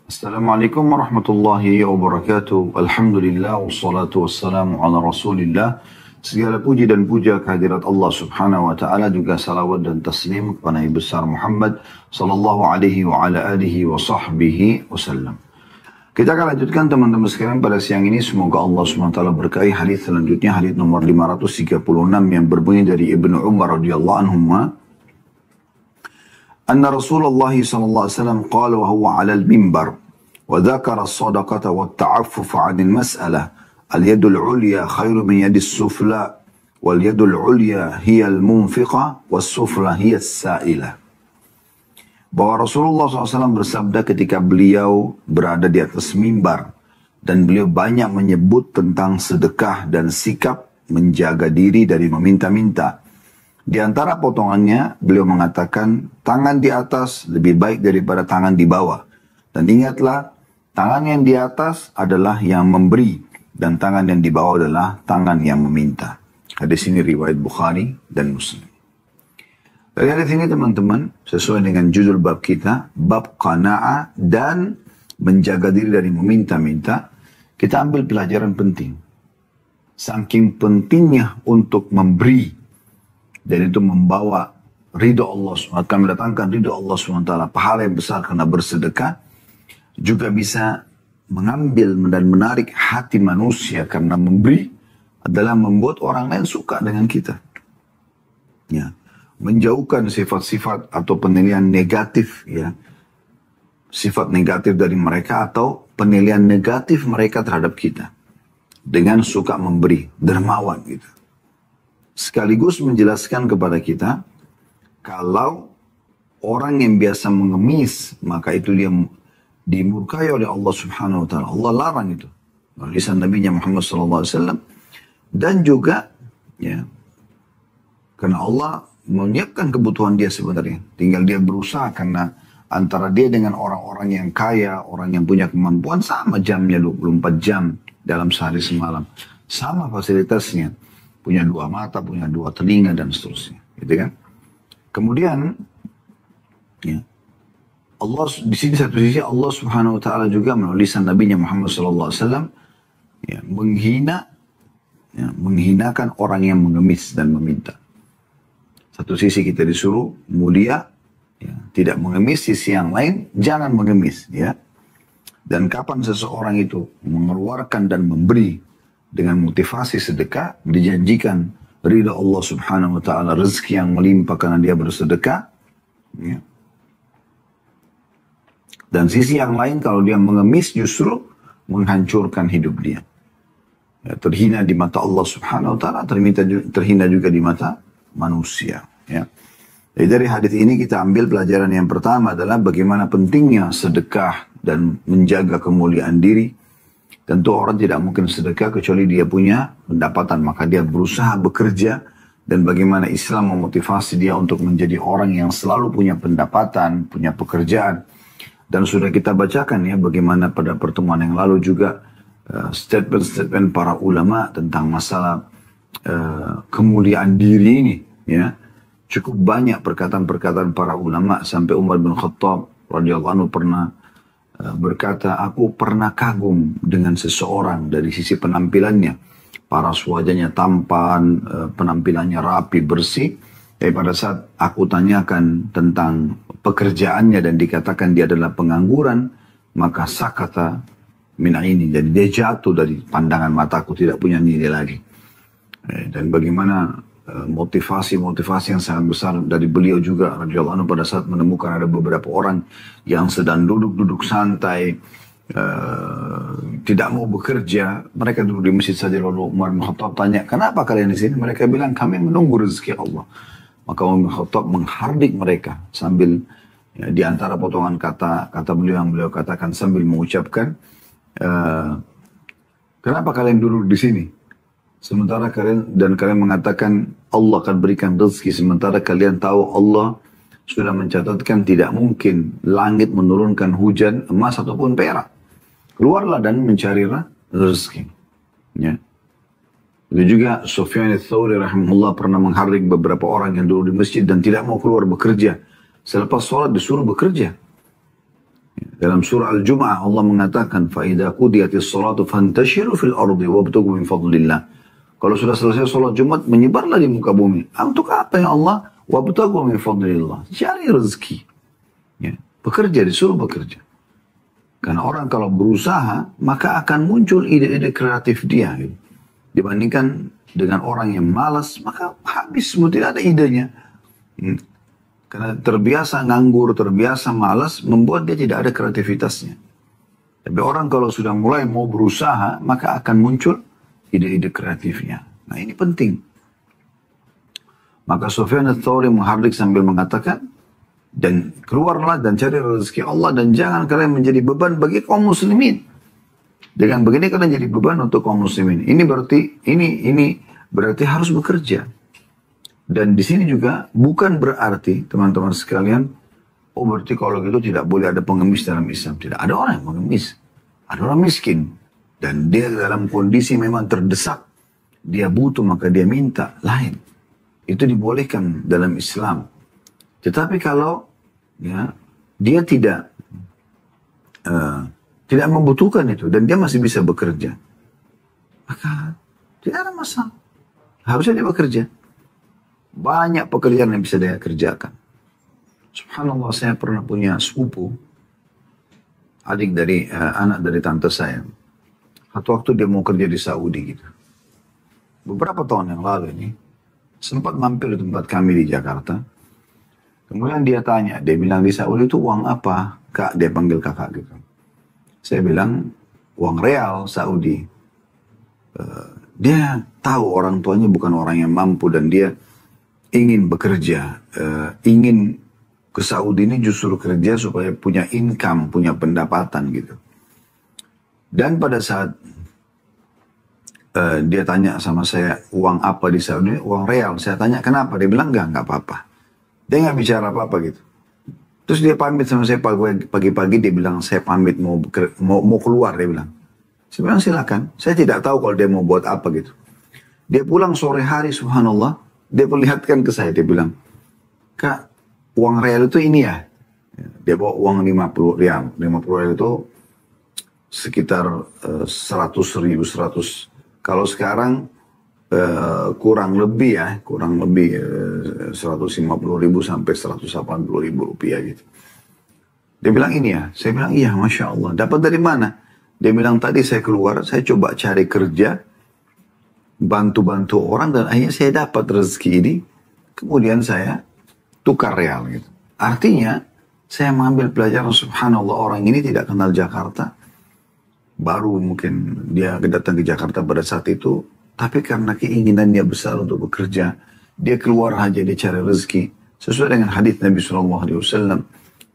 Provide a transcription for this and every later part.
Assalamualaikum warahmatullahi wabarakatuh. Alhamdulillah wassalatu wassalamu ala rasulillah. Segala puji dan puja kehadirat Allah subhanahu wa ta'ala, juga salawat dan taslim kepada Nabi besar Muhammad sallallahu alaihi wa ala alihi wa sahbihi wasallam. Kita akan lanjutkan teman-teman sekalian pada siang ini. Semoga Allah subhanahu wa ta'ala berkahi hadis selanjutnya, hadis nomor 536 yang berbunyi dari Ibnu Umar radhiyallahu anhuma. Anna Rasulullah sallallahu alaihi wasallam qala wa huwa 'ala al-minbar wa dzakara as-sadaqata wa at-ta'affuf 'an al-mas'alah al-yadu al-'ulya khairu min yadi as-sufla wal yadu al-'ulya hiya al-munfiqah was-sufla hiya as-sa'ilah. Bahwa Rasulullah SAW bersabda ketika beliau berada di atas mimbar dan beliau banyak menyebut tentang sedekah dan sikap menjaga diri dari meminta-minta. Di antara potongannya, beliau mengatakan, tangan di atas lebih baik daripada tangan di bawah. Dan ingatlah, tangan yang di atas adalah yang memberi, dan tangan yang di bawah adalah tangan yang meminta. Hadis ini riwayat Bukhari dan Muslim. Dari hadis ini teman-teman, sesuai dengan judul bab kita, bab qana'ah dan menjaga diri dari meminta-minta, kita ambil pelajaran penting. Saking pentingnya untuk memberi, dan itu membawa ridho Allah SWT, akan mendatangkan ridho Allah SWT, pahala yang besar karena bersedekah, juga bisa mengambil dan menarik hati manusia karena memberi adalah membuat orang lain suka dengan kita. Ya, menjauhkan sifat-sifat atau penilaian negatif, ya, sifat negatif dari mereka atau penilaian negatif mereka terhadap kita dengan suka memberi, dermawan gitu. Sekaligus menjelaskan kepada kita, kalau orang yang biasa mengemis, maka itu dia dimurkai oleh Allah subhanahu wa ta'ala. Allah larang itu. Lisan Nabi Muhammad SAW. Dan juga, ya, karena Allah menyiapkan kebutuhan dia sebenarnya. Tinggal dia berusaha, karena antara dia dengan orang-orang yang kaya, orang yang punya kemampuan, sama jamnya 24 jam dalam sehari semalam. Sama fasilitasnya. Punya dua mata, punya dua telinga, dan seterusnya. Gitu kan? Kemudian, ya, Allah di sini satu sisi Allah subhanahu wa ta'ala juga melalui lisan Nabi Muhammad SAW, ya, menghinakan orang yang mengemis dan meminta. Satu sisi kita disuruh mulia, ya, tidak mengemis, sisi yang lain jangan mengemis. Ya. Dan kapan seseorang itu mengeluarkan dan memberi dengan motivasi sedekah, dijanjikan ridha Allah subhanahu wa ta'ala, rezeki yang melimpah karena dia bersedekah. Ya. Dan sisi yang lain, kalau dia mengemis justru menghancurkan hidup dia. Ya, terhina di mata Allah subhanahu wa ta'ala, terhina juga di mata manusia. Ya. Jadi dari hadis ini kita ambil pelajaran yang pertama adalah bagaimana pentingnya sedekah dan menjaga kemuliaan diri. Tentu orang tidak mungkin sedekah kecuali dia punya pendapatan, maka dia berusaha bekerja, dan bagaimana Islam memotivasi dia untuk menjadi orang yang selalu punya pendapatan, punya pekerjaan. Dan sudah kita bacakan ya bagaimana pada pertemuan yang lalu juga statement-statement para ulama tentang masalah kemuliaan diri ini, ya. Cukup banyak perkataan-perkataan para ulama, sampai Umar bin Khattab radhiyallahu anhu pernah berkata, aku pernah kagum dengan seseorang dari sisi penampilannya. Paras wajahnya tampan, penampilannya rapi, bersih. Tapi pada saat aku tanyakan tentang pekerjaannya dan dikatakan dia adalah pengangguran, maka sakata mina ini. Jadi dia jatuh dari pandangan mataku, tidak punya nilai lagi. Dan bagaimana motivasi-motivasi yang sangat besar dari beliau juga radhiyallahu anhu pada saat menemukan ada beberapa orang yang sedang duduk-duduk santai, tidak mau bekerja. Mereka duduk di masjid saja, lalu Umar bin Khattab tanya, kenapa kalian di sini? Mereka bilang, kami menunggu rezeki Allah. Maka Umar bin Khattab menghardik mereka sambil, ya, di antara potongan kata beliau yang beliau katakan sambil mengucapkan, kenapa kalian duduk di sini? Sementara kalian mengatakan Allah akan berikan rezeki, sementara kalian tahu Allah sudah mencatatkan tidak mungkin langit menurunkan hujan emas ataupun perak. Keluarlah dan mencari rezeki. Ya. Itu juga Sufyan ats-Tsauri rahimahullah pernah menghardik beberapa orang yang dulu di masjid dan tidak mau keluar bekerja. Selepas sholat disuruh bekerja. Dalam surah Al-Jum'ah Allah mengatakan, فَإِذَا قُدِيَتِ الصَّلَاةُ فَانْتَشِرُوا فِي الْأَرْضِ وَابْتَغُوا مِنْ فَضْلِ اللَّهِ. Kalau sudah selesai sholat Jumat, menyebarlah di muka bumi. Untuk apa ya Allah? وَابْتَغُوا مِنْ فَضْلِ اللَّهِ. Cari rezeki. Ya. Bekerja, disuruh bekerja. Karena orang kalau berusaha, maka akan muncul ide-ide kreatif dia. Gitu. Dibandingkan dengan orang yang malas, maka habis semua, tidak ada idenya. Karena terbiasa nganggur, terbiasa malas, membuat dia tidak ada kreativitasnya. Tapi orang kalau sudah mulai mau berusaha, maka akan muncul ide-ide kreatifnya. Nah ini penting. Maka Sufyan ats-Tsauri menghardik sambil mengatakan, dan keluarlah dan cari rezeki Allah dan jangan kalian menjadi beban bagi kaum muslimin. Dengan begini kalian jadi beban untuk kaum muslimin. Ini berarti harus bekerja. Dan di sini juga bukan berarti teman-teman sekalian, oh berarti kalau gitu tidak boleh ada pengemis dalam Islam. Tidak ada orang yang pengemis. Ada orang miskin. Dan dia dalam kondisi memang terdesak. Dia butuh maka dia minta. Lain. Itu dibolehkan dalam Islam. Tetapi kalau ya, dia tidak membutuhkan itu. Dan dia masih bisa bekerja. Maka tidak ada masalah. Harusnya dia bekerja. Banyak pekerjaan yang bisa dia kerjakan. Subhanallah, saya pernah punya sepupu, anak dari tante saya. Satu waktu dia mau kerja di Saudi gitu. Beberapa tahun yang lalu ini, sempat mampir di tempat kami di Jakarta. Kemudian dia tanya, dia bilang di Saudi itu uang apa? Kak, dia panggil kakak gitu. Saya bilang, uang real Saudi. Dia tahu orang tuanya bukan orang yang mampu dan dia ingin bekerja, ingin ke Saudi ini justru kerja supaya punya income, punya pendapatan gitu. Dan pada saat dia tanya sama saya, uang apa di Saudi? Uang real. Saya tanya, kenapa? Dia bilang, enggak apa-apa. Dia nggak bicara apa-apa gitu. Terus dia pamit sama saya pagi-pagi, dia bilang, saya pamit mau keluar, dia bilang. Saya bilang, silakan. Saya tidak tahu kalau dia mau buat apa gitu. Dia pulang sore hari, subhanallah. Dia perlihatkan ke saya, dia bilang, Kak, uang real itu ini ya. Dia bawa uang 50 rial. 50 rial itu sekitar 100.000, 100. Kalau sekarang kurang lebih 150.000 sampai 180.000 rupiah gitu. Dia bilang ini ya. Saya bilang iya, Masya Allah. Dapat dari mana? Dia bilang tadi saya keluar, saya coba cari kerja, bantu-bantu orang dan akhirnya saya dapat rezeki ini. Kemudian saya tukar real gitu. Artinya saya mengambil pelajaran, subhanallah, orang ini tidak kenal Jakarta. Baru mungkin dia datang ke Jakarta pada saat itu. Tapi karena keinginan dia besar untuk bekerja. Dia keluar aja, dia cari rezeki. Sesuai dengan hadis Nabi SAW.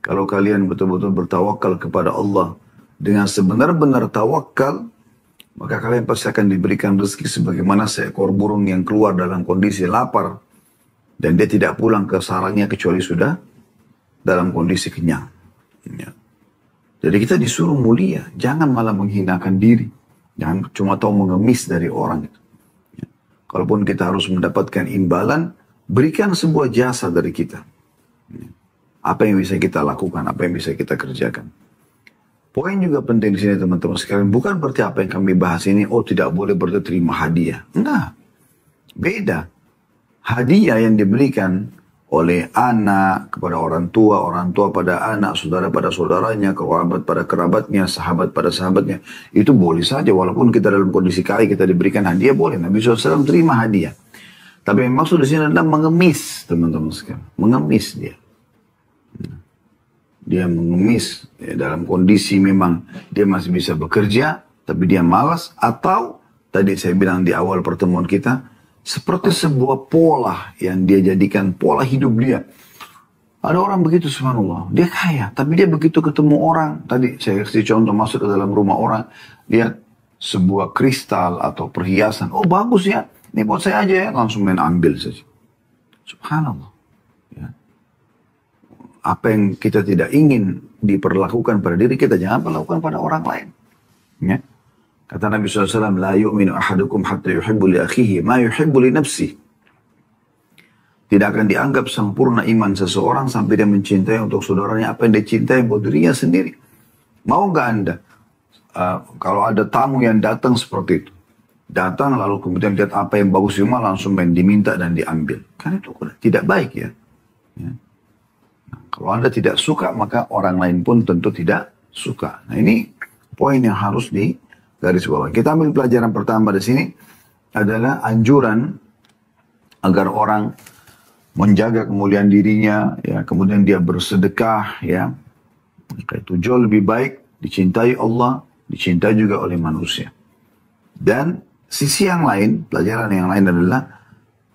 Kalau kalian betul-betul bertawakal kepada Allah. Dengan sebenar-benar tawakal. Maka kalian pasti akan diberikan rezeki sebagaimana seekor burung yang keluar dalam kondisi lapar. Dan dia tidak pulang ke sarangnya kecuali sudah dalam kondisi kenyang. Ya. Jadi kita disuruh mulia. Jangan malah menghinakan diri. Jangan cuma tahu mengemis dari orang itu. Ya. Kalaupun kita harus mendapatkan imbalan, berikan sebuah jasa dari kita. Ya. Apa yang bisa kita lakukan, apa yang bisa kita kerjakan. Poin juga penting di sini teman-teman sekalian. Bukan berarti apa yang kami bahas ini, oh tidak boleh berarti terima hadiah. Enggak. Beda. Hadiah yang diberikan oleh anak kepada orang tua pada anak, saudara pada saudaranya, kerabat pada kerabatnya, sahabat pada sahabatnya. Itu boleh saja, walaupun kita dalam kondisi kaya kita diberikan hadiah, boleh. Nabi SAW terima hadiah. Tapi yang maksud di sini adalah mengemis, teman-teman sekalian. Mengemis dia. Dia mengemis ya, dalam kondisi memang dia masih bisa bekerja, tapi dia malas. Atau, tadi saya bilang di awal pertemuan kita, seperti sebuah pola yang dia jadikan pola hidup dia. Ada orang begitu, subhanallah. Dia kaya, tapi dia begitu ketemu orang. Tadi saya kasih contoh masuk ke dalam rumah orang. Lihat sebuah kristal atau perhiasan. Oh bagus ya, ini buat saya aja ya. Langsung main ambil saja. Subhanallah. Ya. Apa yang kita tidak ingin diperlakukan pada diri kita, jangan perlakukan pada orang lain. Ya. Kata Nabi SAW, La yu'minu ahadukum hatta yuhibbu li akhihi ma yuhibbu li nafsihi. Tidak akan dianggap sempurna iman seseorang sampai dia mencintai untuk saudaranya apa yang dia cintai buat dirinya sendiri. Mau nggak Anda? Kalau ada tamu yang datang seperti itu, datang lalu kemudian lihat apa yang bagus di rumah langsung main diminta dan diambil. Kan itu tidak baik ya. Ya. Nah, kalau Anda tidak suka maka orang lain pun tentu tidak suka. Nah ini poin yang harus digarisbawahi. Kita ambil pelajaran pertama di sini adalah anjuran agar orang menjaga kemuliaan dirinya, ya, kemudian dia bersedekah, ya, maka itu jauh lebih baik, dicintai Allah, dicintai juga oleh manusia. Dan sisi yang lain, pelajaran yang lain adalah,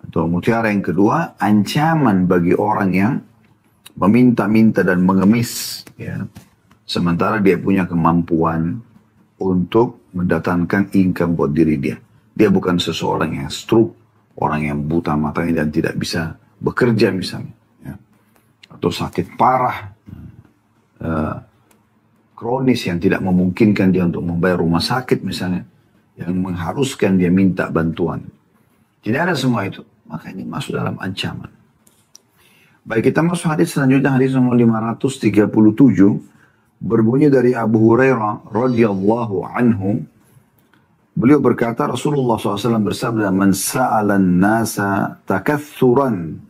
atau mutiara yang kedua, ancaman bagi orang yang meminta-minta dan mengemis, ya, sementara dia punya kemampuan untuk mendatangkan income buat diri dia. Dia bukan seseorang yang stroke, orang yang buta matanya dan tidak bisa bekerja misalnya, ya. Atau sakit parah, kronis yang tidak memungkinkan dia untuk membayar rumah sakit misalnya, yang mengharuskan dia minta bantuan. Tidak ada semua itu, maka ini masuk dalam ancaman. Baik, kita masuk hadis selanjutnya, hadis nomor 537, berbunyi dari Abu Hurairah radhiyallahu anhu. Beliau berkata, Rasulullah SAW bersabda, "Man sa'alan nasa takathuran,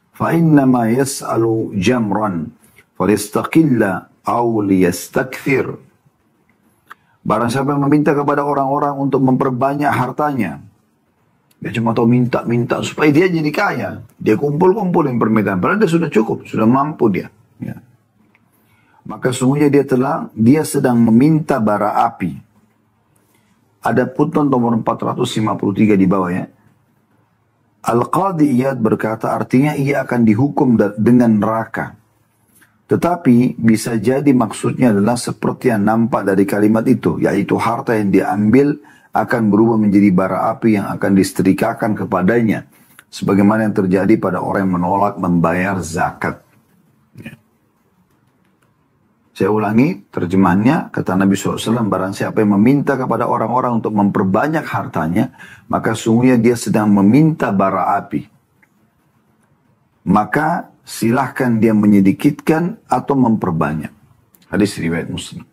fa innama yas'alu jamran, falistaqilla aw liyastakthir." Barang siapa yang meminta kepada orang-orang untuk memperbanyak hartanya, dia cuma tahu minta-minta supaya dia jadi kaya. Dia kumpul-kumpulin permintaan, padahal dia sudah cukup, sudah mampu dia. Ya. Maka sungguhnya dia sedang meminta bara api. Ada putnot nomor 453 di bawah ya. Al-Qadhi Iyad berkata artinya ia akan dihukum dengan neraka. Tetapi bisa jadi maksudnya adalah seperti yang nampak dari kalimat itu. Yaitu harta yang diambil akan berubah menjadi bara api yang akan disetrikakan kepadanya. Sebagaimana yang terjadi pada orang yang menolak membayar zakat. Ya. Saya ulangi terjemahannya, kata Nabi SAW, barang siapa yang meminta kepada orang-orang untuk memperbanyak hartanya, maka sungguhnya dia sedang meminta bara api. Maka silahkan dia menyedikitkan atau memperbanyak. Hadis riwayat Muslim.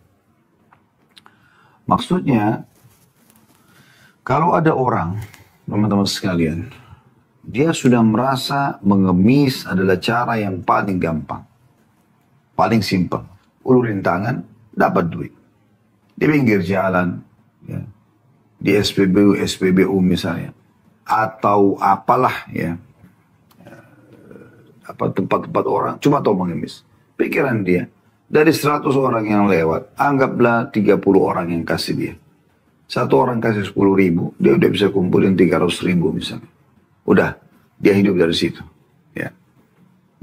Maksudnya, kalau ada orang, teman-teman sekalian, dia sudah merasa mengemis adalah cara yang paling gampang, paling simpel. Ulurin tangan, dapat duit. Di pinggir jalan, ya, di SPBU misalnya, atau apalah ya, apa tempat-tempat orang, cuma tahu mengemis. Pikiran dia, dari 100 orang yang lewat, anggaplah 30 orang yang kasih dia. Satu orang kasih 10.000, dia udah bisa kumpulin 300.000 misalnya. Udah, dia hidup dari situ. Ya.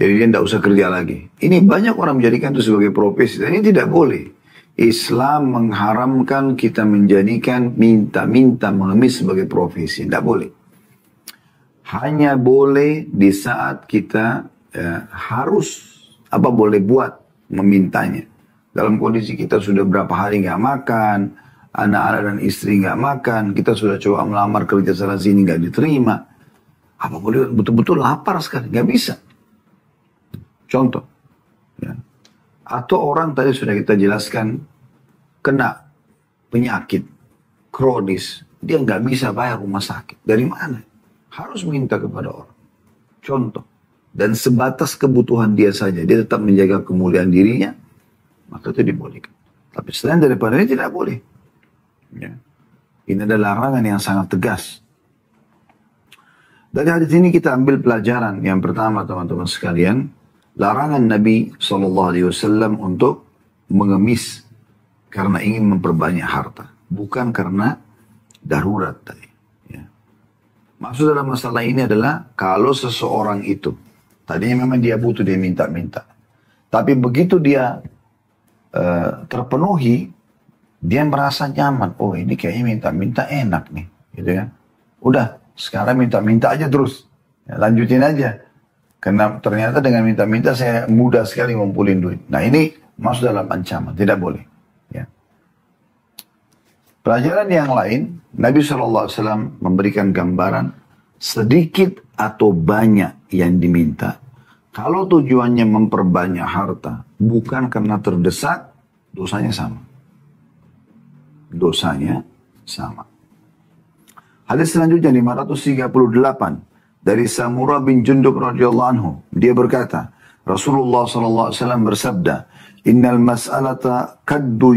Jadi dia tidak usah kerja lagi. Ini banyak orang menjadikan itu sebagai profesi. Dan ini tidak boleh. Islam mengharamkan kita menjadikan minta-minta mengemis sebagai profesi. Tidak boleh. Hanya boleh di saat kita boleh buat memintanya. Dalam kondisi kita sudah berapa hari nggak makan, anak-anak dan istri nggak makan, kita sudah coba melamar kerja sana sini nggak diterima. Apa boleh betul-betul lapar sekali? Nggak bisa. Contoh, ya. Atau orang tadi sudah kita jelaskan kena penyakit kronis, dia nggak bisa bayar rumah sakit. Dari mana? Harus minta kepada orang. Contoh, dan sebatas kebutuhan dia saja, dia tetap menjaga kemuliaan dirinya, maka itu dibolehkan. Tapi selain daripada ini tidak boleh. Ya. Ini adalah larangan yang sangat tegas. Dari hadis ini kita ambil pelajaran yang pertama, teman-teman sekalian. Larangan Nabi SAW untuk mengemis karena ingin memperbanyak harta. Bukan karena darurat tadi. Ya. Maksud dalam masalah ini adalah kalau seseorang itu, tadinya memang dia butuh, dia minta-minta. Tapi begitu dia terpenuhi, dia merasa nyaman. Oh ini kayaknya minta-minta enak nih. Gitu ya. Udah, sekarang minta-minta aja terus. Ya, lanjutin aja. Karena ternyata dengan minta-minta saya mudah sekali ngumpulin duit. Nah ini masuk dalam ancaman, tidak boleh. Ya. Pelajaran yang lain, Nabi SAW memberikan gambaran sedikit atau banyak yang diminta. Kalau tujuannya memperbanyak harta, bukan karena terdesak, Dosanya sama. Dosanya sama. Hadis selanjutnya 538 dari Samurah bin Jundub radhiyallahu anhu. Dia berkata, Rasulullah sallallahu alaihi wasallam bersabda, "Innal mas'alata kaddu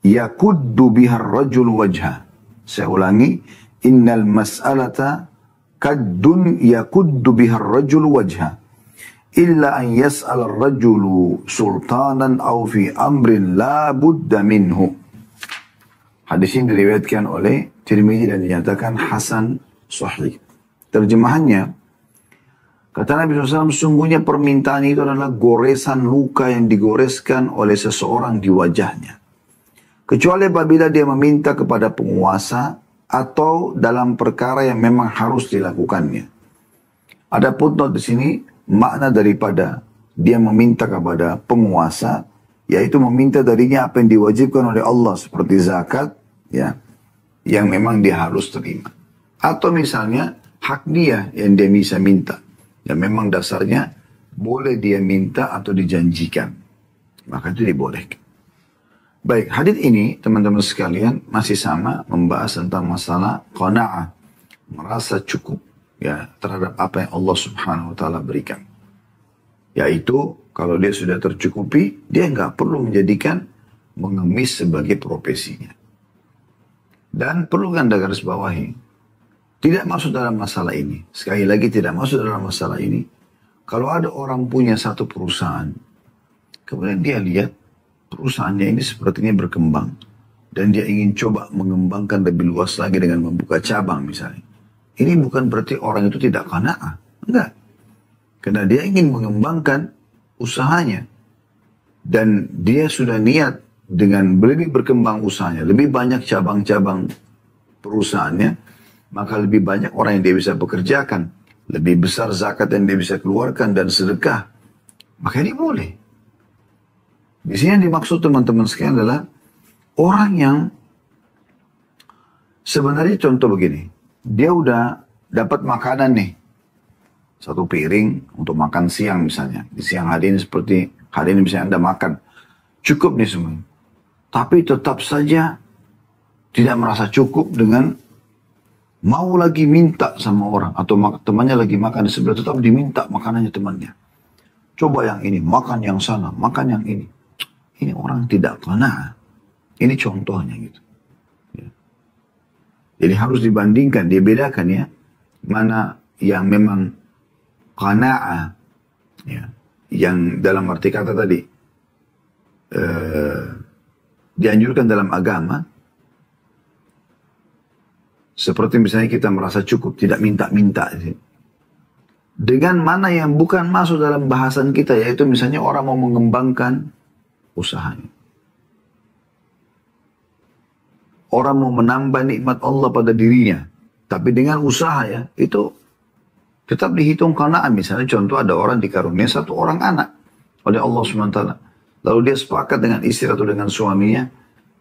yakuddu biha ar-rajul wajha." Saya ulangi, innal mas'alata kaddun yakuddu biha ar-rajul wajha. Illa an yas'al ar-rajulu sultanan aw fi amrin la budda minhu. Hadis ini diriwayatkan oleh Tirmidzi dan dinyatakan hasan sahih. Terjemahannya, kata Nabi SAW, sungguhnya permintaan itu adalah goresan luka yang digoreskan oleh seseorang di wajahnya. Kecuali apabila dia meminta kepada penguasa atau dalam perkara yang memang harus dilakukannya. Ada footnote di sini, makna daripada dia meminta kepada penguasa, yaitu meminta darinya apa yang diwajibkan oleh Allah seperti zakat, ya, yang memang dia harus terima. Atau misalnya hak dia yang dia bisa minta, yang memang dasarnya boleh dia minta atau dijanjikan, maka itu dibolehkan. Baik, hadis ini teman-teman sekalian masih sama membahas tentang masalah qanaah, merasa cukup ya terhadap apa yang Allah Subhanahu wa taala berikan. Yaitu kalau dia sudah tercukupi, dia nggak perlu menjadikan mengemis sebagai profesinya. Dan perlu Anda garis bawahi, tidak masuk dalam masalah ini. Sekali lagi tidak masuk dalam masalah ini. Kalau ada orang punya satu perusahaan, kemudian dia lihat perusahaannya ini sepertinya berkembang, dan dia ingin coba mengembangkan lebih luas lagi dengan membuka cabang misalnya. Ini bukan berarti orang itu tidak qanaah. Enggak. Karena dia ingin mengembangkan usahanya. Dan dia sudah niat dengan lebih berkembang usahanya, lebih banyak cabang-cabang perusahaannya, maka lebih banyak orang yang dia bisa pekerjakan, lebih besar zakat yang dia bisa keluarkan dan sedekah, maka ini boleh. Di sini yang dimaksud teman-teman sekalian adalah orang yang sebenarnya contoh begini, dia udah dapat makanan nih, satu piring untuk makan siang misalnya, di siang hari ini seperti hari ini misalnya Anda makan, cukup nih semua. Tapi tetap saja tidak merasa cukup dengan mau lagi minta sama orang. Atau temannya lagi makan di sebelah, tetap diminta makanannya temannya. Coba yang ini, makan yang sana, makan yang ini. Ini orang tidak qanaah. Ini contohnya gitu. Ya. Jadi harus dibandingkan, dibedakan ya. Mana yang memang qanaah. Ya. Yang dalam arti kata tadi. Dianjurkan dalam agama, seperti misalnya kita merasa cukup, tidak minta-minta. Dengan mana yang bukan masuk dalam bahasan kita, yaitu misalnya orang mau mengembangkan usahanya. Orang mau menambah nikmat Allah pada dirinya, tapi dengan usaha ya, itu tetap dihitung qanaah. Misalnya contoh ada orang dikaruniai satu orang anak oleh Allah SWT. Lalu dia sepakat dengan istri atau dengan suaminya,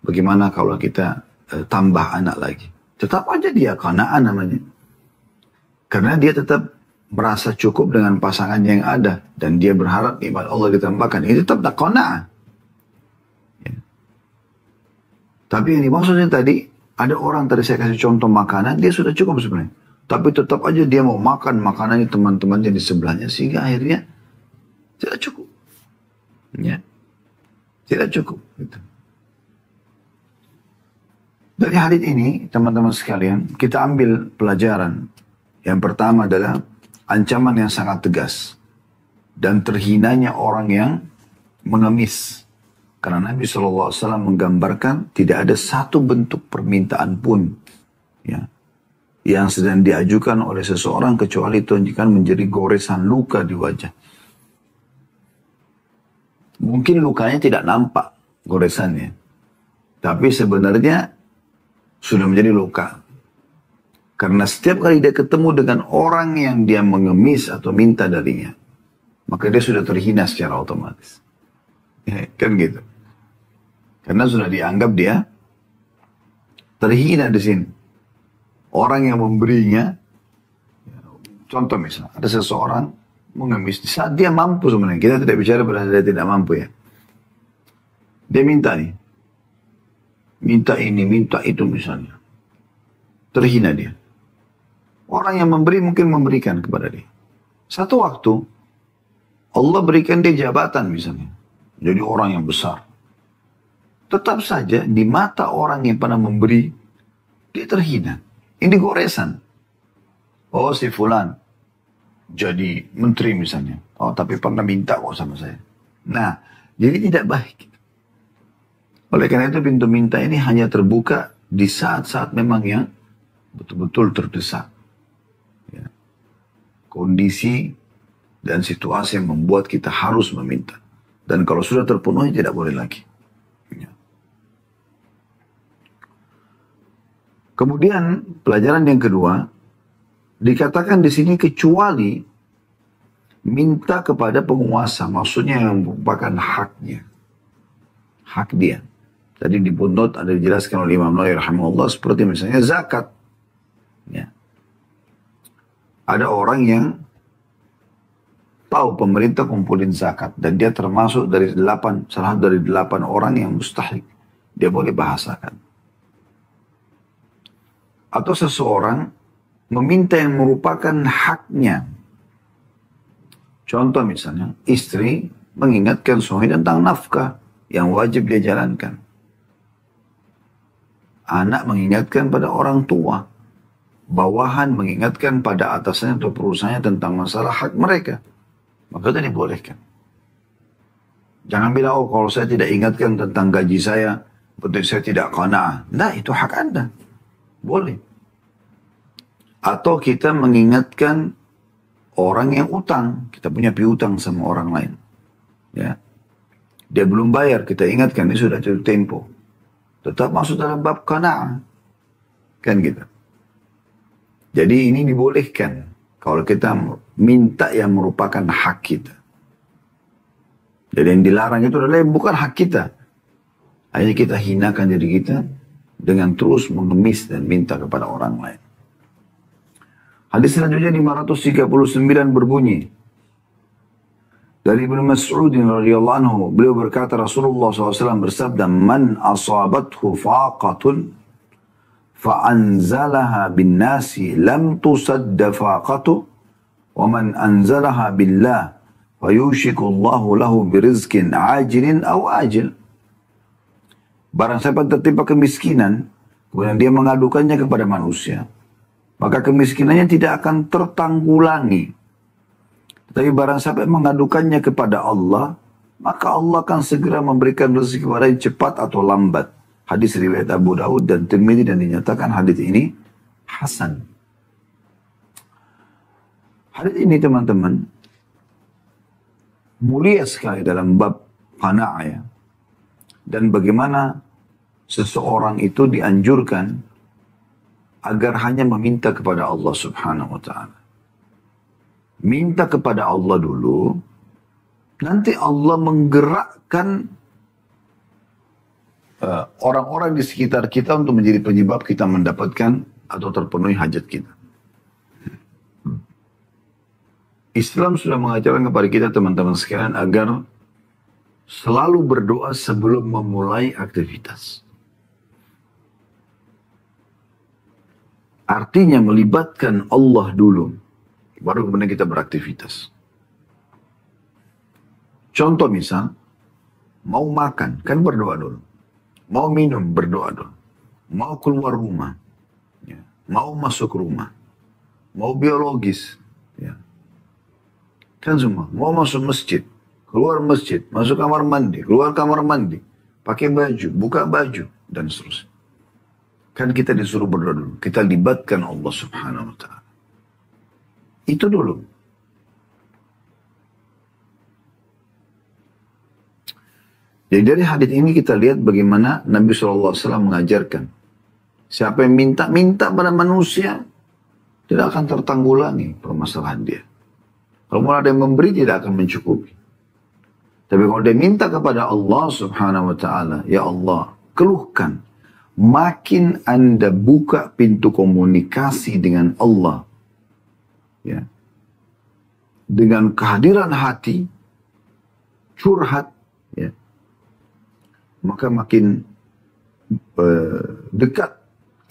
bagaimana kalau kita tambah anak lagi. Tetap aja dia qanaah namanya. Karena dia tetap merasa cukup dengan pasangan yang ada. Dan dia berharap nikmat Allah ditambahkan. Ini tetap tak qanaah. Ya. Tapi yang dimaksudnya tadi, ada orang tadi saya kasih contoh makanan, dia sudah cukup sebenarnya. Tapi tetap aja dia mau makan makanannya teman-temannya di sebelahnya. Sehingga akhirnya tidak cukup. Ya. Tidak cukup. Gitu. Dari hadis ini, teman-teman sekalian, kita ambil pelajaran. Yang pertama adalah ancaman yang sangat tegas. Dan terhinanya orang yang mengemis. Karena Nabi SAW menggambarkan tidak ada satu bentuk permintaan pun ya, yang sedang diajukan oleh seseorang kecuali itu akan menjadi goresan luka di wajah. Mungkin lukanya tidak nampak goresannya. Tapi sebenarnya sudah menjadi luka. Karena setiap kali dia ketemu dengan orang yang dia mengemis atau minta darinya, maka dia sudah terhina secara otomatis. Ya, kan gitu. Karena sudah dianggap dia terhina di sini. Orang yang memberinya, contoh misalnya, ada seseorang mengemis di saat dia mampu sebenarnya. Kita tidak bicara pada dia tidak mampu ya. Dia minta nih. Minta ini, minta itu misalnya. Terhina dia. Orang yang memberi mungkin memberikan kepada dia. Satu waktu, Allah berikan dia jabatan misalnya. Jadi orang yang besar. Tetap saja di mata orang yang pernah memberi, dia terhina. Ini goresan. Oh si fulan, jadi menteri misalnya. Oh tapi pernah minta kok sama saya. Nah, jadi tidak baik. Oleh karena itu pintu minta ini hanya terbuka di saat-saat memang yang betul-betul terdesak. Ya. Kondisi dan situasi yang membuat kita harus meminta. Dan kalau sudah terpenuhi tidak boleh lagi. Ya. Kemudian pelajaran yang kedua, dikatakan di sini kecuali minta kepada penguasa, maksudnya yang merupakan haknya. Hak dia. Tadi di footnote ada dijelaskan oleh Imam Nawawi rahimahullah seperti misalnya zakat. Ya. Ada orang yang tahu pemerintah kumpulin zakat dan dia termasuk dari salah dari 8 orang yang mustahik. Dia boleh bahasakan. Atau seseorang meminta yang merupakan haknya. Contoh misalnya, istri mengingatkan suami tentang nafkah yang wajib dia jalankan. Anak mengingatkan pada orang tua. Bawahan mengingatkan pada atasannya atau perusahaannya tentang masalah hak mereka. Maka itu dibolehkan. Jangan bilang, oh kalau saya tidak ingatkan tentang gaji saya, berarti saya tidak qanaah. Nah, itu hak Anda. Boleh. Atau kita mengingatkan orang yang utang. Kita punya piutang sama orang lain. Ya. Dia belum bayar, kita ingatkan, ini sudah jatuh tempo. Tetap masuk dalam bab qanaah. Kan gitu. Jadi ini dibolehkan. Kalau kita minta yang merupakan hak kita. Jadi yang dilarang itu adalah yang bukan hak kita. Hanya kita hinakan diri kita dengan terus mengemis dan minta kepada orang lain. Hadis selanjutnya 539 berbunyi. Dari Ibnu Mas'ud radhiyallahu anhu, beliau berkata Rasulullah SAW bersabda, "Man asabathu faqatun fa'anzalaha bin nasi lam tusadda faqatu wa man anzalaha billah wa yushiku Allahu lahu birizqin ajilin aw ajil." Barang siapa tertimpa kemiskinan, kemudian dia mengadukannya kepada manusia, maka kemiskinannya tidak akan tertanggulangi. Tapi barang siapa mengadukannya kepada Allah, maka Allah akan segera memberikan rezeki kepada yang cepat atau lambat. Hadis riwayat Abu Daud dan Tirmidzi dan dinyatakan hadis ini hasan. Hadis ini teman-teman mulia sekali dalam bab qanaah ya. Dan bagaimana seseorang itu dianjurkan agar hanya meminta kepada Allah Subhanahu wa taala. Minta kepada Allah dulu, nanti Allah menggerakkan orang-orang di sekitar kita untuk menjadi penyebab kita mendapatkan atau terpenuhi hajat kita. Islam sudah mengajarkan kepada kita teman-teman sekalian agar selalu berdoa sebelum memulai aktivitas. Artinya melibatkan Allah dulu. Baru kemudian kita beraktivitas. Contoh misal, mau makan, kan berdoa dulu. Mau minum, berdoa dulu. Mau keluar rumah, ya. Mau masuk rumah. Mau biologis, ya. Kan semua. Mau masuk masjid, keluar masjid, masuk kamar mandi, keluar kamar mandi. Pakai baju, buka baju, dan seterusnya. Kan kita disuruh berdoa dulu. Kita libatkan Allah Subhanahu wa ta'ala. Itu dulu. Jadi dari hadis ini kita lihat bagaimana Nabi SAW mengajarkan. Siapa yang minta pada manusia, tidak akan tertanggulangi permasalahan dia. Kalau ada yang memberi, tidak akan mencukupi. Tapi kalau dia minta kepada Allah Subhanahu wa ta'ala, ya Allah, keluhkan. Makin Anda buka pintu komunikasi dengan Allah, ya, dengan kehadiran hati, curhat, ya, maka makin dekat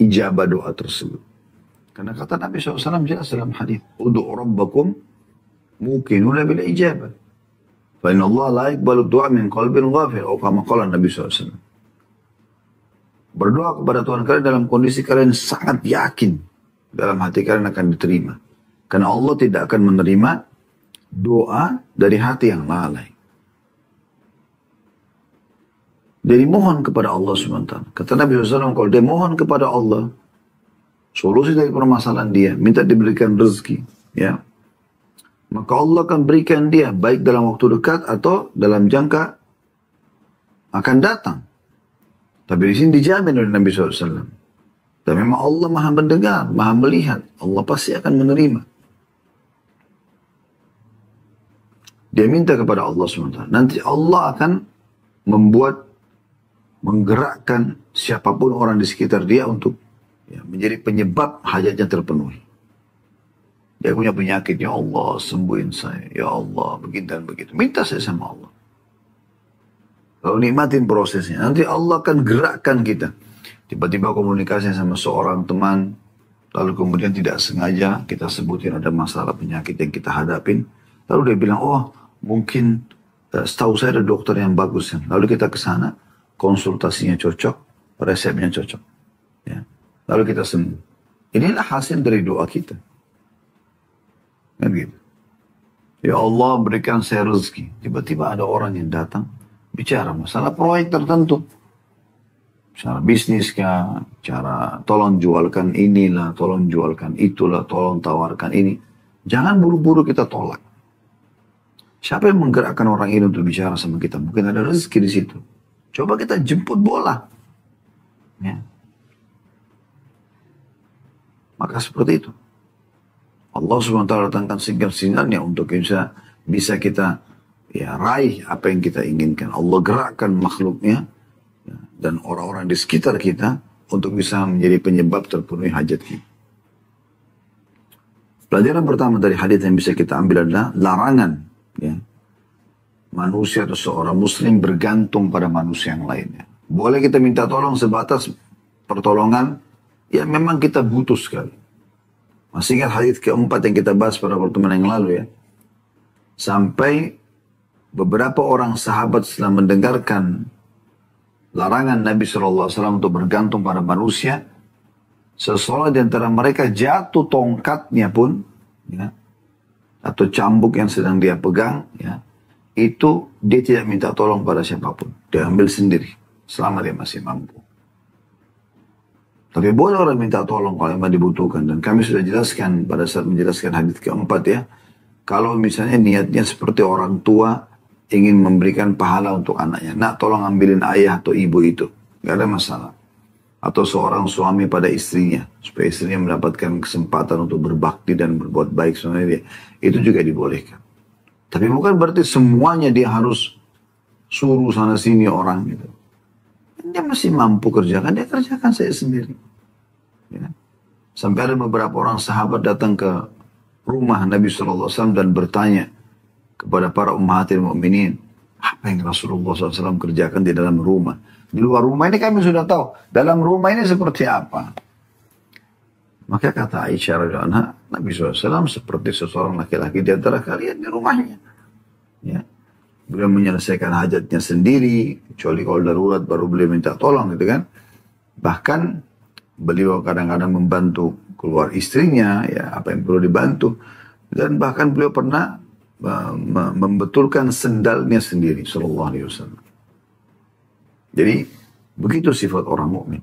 ijabah doa tersebut. Karena kata Nabi SAW jelas dalam hadis, "Ud'u rabbakum muqinuna bil ijabah. Fa inna Allah la yaqbalu du'a min qalbin ghafil." Atau kama qala Nabi SAW. Berdoa kepada Tuhan kalian dalam kondisi kalian sangat yakin dalam hati kalian akan diterima. Karena Allah tidak akan menerima doa dari hati yang lalai. Jadi mohon kepada Allah SWT. Kata Nabi SAW, kalau dia mohon kepada Allah, solusi dari permasalahan dia, minta diberikan rezeki, ya, maka Allah akan berikan dia, baik dalam waktu dekat atau dalam jangka akan datang. Tapi di sini dijamin oleh Nabi SAW. Dan memang Allah maha mendengar, maha melihat. Allah pasti akan menerima. Dia minta kepada Allah SWT. Nanti Allah akan menggerakkan siapapun orang di sekitar dia untuk menjadi penyebab hajatnya terpenuhi. Dia punya penyakit, ya Allah sembuhin saya, ya Allah begini dan begitu. Minta saya sama Allah. Lalu nikmatin prosesnya. Nanti Allah akan gerakkan kita. Tiba-tiba komunikasi sama seorang teman, lalu kemudian tidak sengaja kita sebutin ada masalah penyakit yang kita hadapin. Lalu dia bilang, oh mungkin setahu saya ada dokter yang bagus. Lalu kita ke sana, konsultasinya cocok, resepnya cocok. Ya. Lalu kita sembuh. Inilah hasil dari doa kita. Kan gitu. Ya Allah berikan saya rezeki. Tiba-tiba ada orang yang datang, bicara masalah proyek tertentu. Cara bisnis kah, cara tolong jualkan inilah, tolong jualkan itulah, tolong tawarkan ini. Jangan buru-buru kita tolak. Siapa yang menggerakkan orang ini untuk bicara sama kita? Mungkin ada rezeki di situ. Coba kita jemput bola. Ya. Maka seperti itu. Allah SWT datangkan sinyal-sinyalnya untuk bisa kita raih apa yang kita inginkan. Allah gerakkan makhluknya dan orang-orang di sekitar kita untuk bisa menjadi penyebab terpenuhi hajat kita. Pelajaran pertama dari hadis yang bisa kita ambil adalah larangan manusia atau seorang muslim bergantung pada manusia yang lainnya. Boleh kita minta tolong sebatas pertolongan ya memang kita butuh sekali. Masih ingat hadis keempat yang kita bahas pada pertemuan yang lalu ya. Sampai beberapa orang sahabat setelah mendengarkan larangan Nabi SAW untuk bergantung pada manusia, seseorang di antara mereka jatuh tongkatnya pun, atau cambuk yang sedang dia pegang, itu dia tidak minta tolong pada siapapun. Dia ambil sendiri, selama dia masih mampu. Tapi boleh orang minta tolong kalau memang dibutuhkan. Dan kami sudah jelaskan pada saat menjelaskan hadis keempat ya, kalau misalnya niatnya seperti orang tua, ingin memberikan pahala untuk anaknya. Nak tolong ambilin ayah atau ibu itu. Gak ada masalah. Atau seorang suami pada istrinya. Supaya istrinya mendapatkan kesempatan untuk berbakti dan berbuat baik sama dia. Itu juga dibolehkan. Tapi bukan berarti semuanya dia harus suruh sana sini orang gitu. Dia masih mampu kerjakan, dia kerjakan saya sendiri. Ya. Sampai ada beberapa orang sahabat datang ke rumah Nabi SAW dan bertanya kepada para ummahatil mu'minin, apa yang Rasulullah SAW kerjakan di dalam rumah? Di luar rumah ini kami sudah tahu. Dalam rumah ini seperti apa? Maka kata Aisyah radhiyallahu anha, Nabi SAW seperti seseorang laki-laki di antara kalian di rumahnya. Ya. Beliau menyelesaikan hajatnya sendiri, kecuali kalau darurat baru beliau minta tolong gitu kan. Bahkan beliau kadang-kadang membantu keluar istrinya, ya apa yang perlu dibantu. Dan bahkan beliau pernah membetulkan sendalnya sendiri sallallahu alaihi wasallam. Jadi begitu sifat orang mukmin.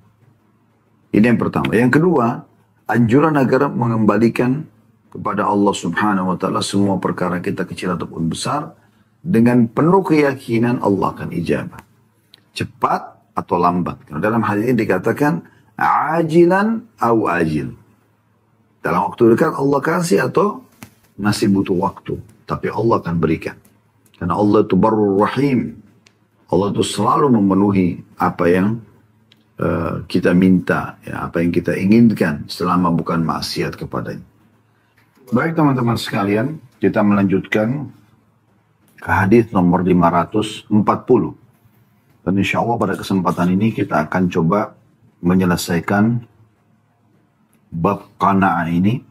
Ini yang pertama. Yang kedua, anjuran agar mengembalikan kepada Allah Subhanahu wa taala semua perkara kita kecil ataupun besar dengan penuh keyakinan Allah akan ijabah. Cepat atau lambat. Karena dalam hal ini dikatakan ajilan au ajil. Dalam waktu dekat Allah kasih atau masih butuh waktu. Tapi Allah akan berikan. Karena Allah itu Barrur Rahim. Allah itu selalu memenuhi apa yang kita minta. Ya, apa yang kita inginkan. Selama bukan maksiat kepadanya. Baik teman-teman sekalian. Kita melanjutkan ke hadis nomor 540. Dan insya Allah pada kesempatan ini kita akan coba menyelesaikan bab qana'ah ini.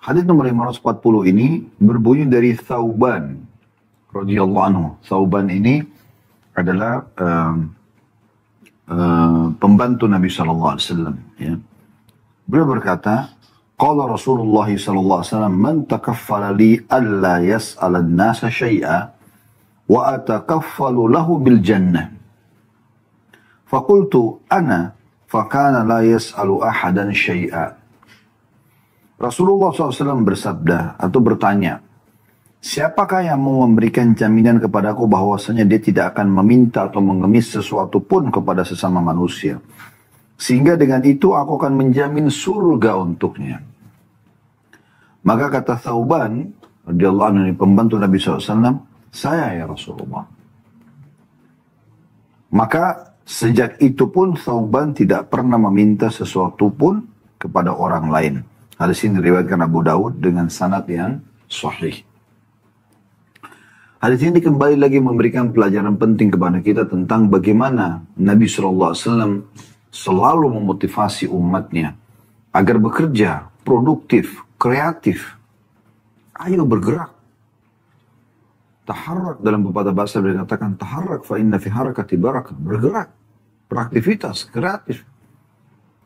Hadis nomor 540 ini berbunyi dari Thauban radhiyallahu anhu. Thauban ini adalah pembantu Nabi sallallahu alaihi wasallam, ya. Beliau berkata, qala Rasulullah sallallahu alaihi wasallam, man takaffala li alla yas'ala an-nasa syai'a wa atakaffalu lahu bil jannah. Faqultu ana fakana la yas'alu ahadan syai'a. Rasulullah SAW bersabda atau bertanya, siapakah yang mau memberikan jaminan kepadaku bahwasanya dia tidak akan meminta atau mengemis sesuatu pun kepada sesama manusia, sehingga dengan itu aku akan menjamin surga untuknya. Maka kata Thauban radhiyallahu anhu, pembantu Nabi SAW, saya ya Rasulullah. Maka sejak itu pun Thauban tidak pernah meminta sesuatu pun kepada orang lain. Hadis ini diriwayatkan Abu Daud dengan sanad yang sahih. Hadis ini kembali lagi memberikan pelajaran penting kepada kita tentang bagaimana Nabi SAW selalu memotivasi umatnya agar bekerja, produktif, kreatif. Ayo bergerak. Taharrak, dalam pepatah bahasa dikatakan taharrak fa inna fi harakati barakah. Bergerak, beraktivitas, kreatif.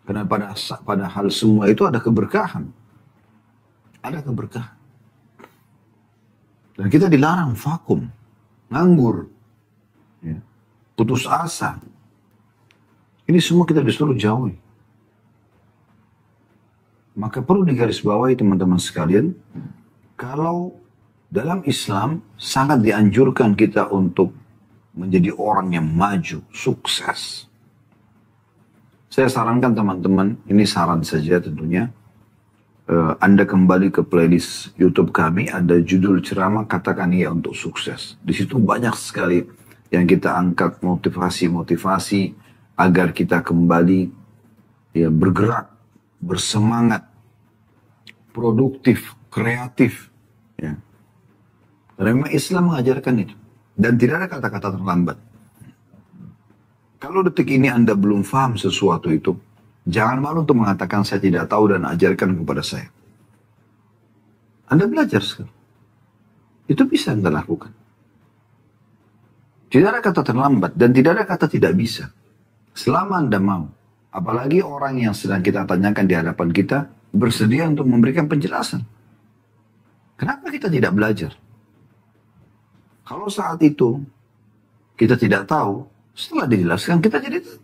Karena pada hal semua itu ada keberkahan. Ada keberkahan. Dan kita dilarang vakum, nganggur, ya, putus asa. Ini semua kita disuruh jauhi. Maka perlu digarisbawahi teman-teman sekalian, kalau dalam Islam sangat dianjurkan kita untuk menjadi orang yang maju, sukses. Saya sarankan teman-teman, ini saran saja tentunya, Anda kembali ke playlist YouTube kami, ada judul ceramah Katakan Iya untuk Sukses. Di situ banyak sekali yang kita angkat motivasi-motivasi agar kita kembali ya, bergerak, bersemangat, produktif, kreatif. Ya. Karena memang Islam mengajarkan itu. Dan tidak ada kata-kata terlambat. Kalau detik ini Anda belum paham sesuatu itu, jangan malu untuk mengatakan saya tidak tahu dan ajarkan kepada saya. Anda belajar sekarang. Itu bisa Anda lakukan. Tidak ada kata terlambat dan tidak ada kata tidak bisa. Selama Anda mau. Apalagi orang yang sedang kita tanyakan di hadapan kita bersedia untuk memberikan penjelasan. Kenapa kita tidak belajar? Kalau saat itu kita tidak tahu, setelah dijelaskan kita jadi tahu.